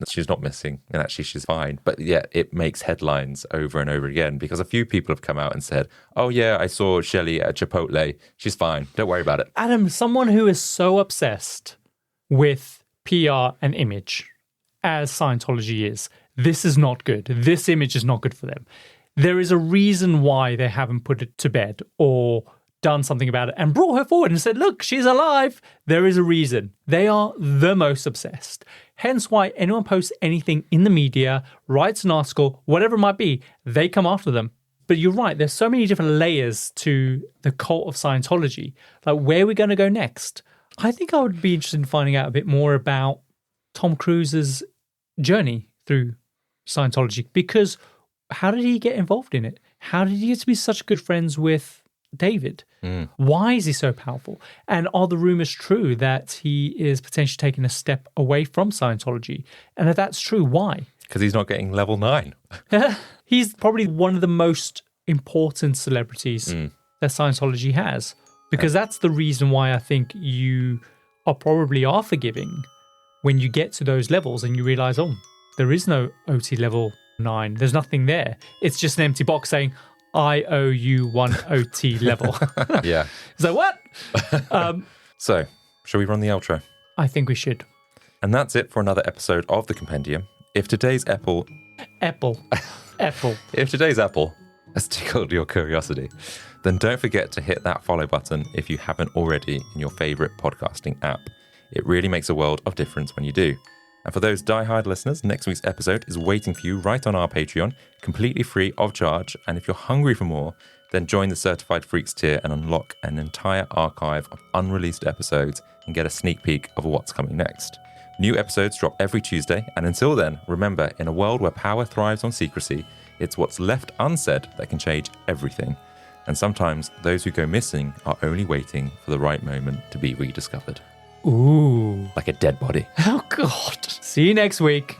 [SPEAKER 1] she's not missing and actually she's fine? But yeah, it makes headlines over and over again because a few people have come out and said, oh yeah, I saw Shelly at Chipotle. She's fine. Don't worry about it.
[SPEAKER 2] Adam, someone who is so obsessed with PR and image as Scientology is, this is not good. This image is not good for them. There is a reason why they haven't put it to bed or done something about it and brought her forward and said, look, she's alive. There is a reason. They are the most obsessed. Hence why anyone posts anything in the media, writes an article, whatever it might be, they come after them. But you're right, there's so many different layers to the cult of Scientology. Like, where are we going to go next? I think I would be interested in finding out a bit more about Tom Cruise's journey through Scientology, because how did he get involved in it? How did he get to be such good friends with David? Why is he so powerful? And are the rumors true that he is potentially taking a step away from Scientology? And if that's true, why?
[SPEAKER 1] Because he's not getting level 9.
[SPEAKER 2] He's probably one of the most important celebrities that Scientology has, because that's the reason why I think you are forgiving when you get to those levels and you realize, oh, there is no OT level 9. There's nothing there. It's just an empty box saying, I owe you 1 OT level.
[SPEAKER 1] Yeah.
[SPEAKER 2] So what?
[SPEAKER 1] So, shall we run the outro?
[SPEAKER 2] I think we should.
[SPEAKER 1] And that's it for another episode of the Compendium. If today's apple has tickled your curiosity, then don't forget to hit that follow button if you haven't already in your favorite podcasting app. It really makes a world of difference when you do. And for those die-hard listeners, next week's episode is waiting for you right on our Patreon, completely free of charge. And if you're hungry for more, then join the Certified Freaks tier and unlock an entire archive of unreleased episodes and get a sneak peek of what's coming next. New episodes drop every Tuesday, and until then, remember, in a world where power thrives on secrecy, it's what's left unsaid that can change everything. And sometimes those who go missing are only waiting for the right moment to be rediscovered.
[SPEAKER 2] Ooh.
[SPEAKER 1] Like a dead body.
[SPEAKER 2] Oh, God. See you next week.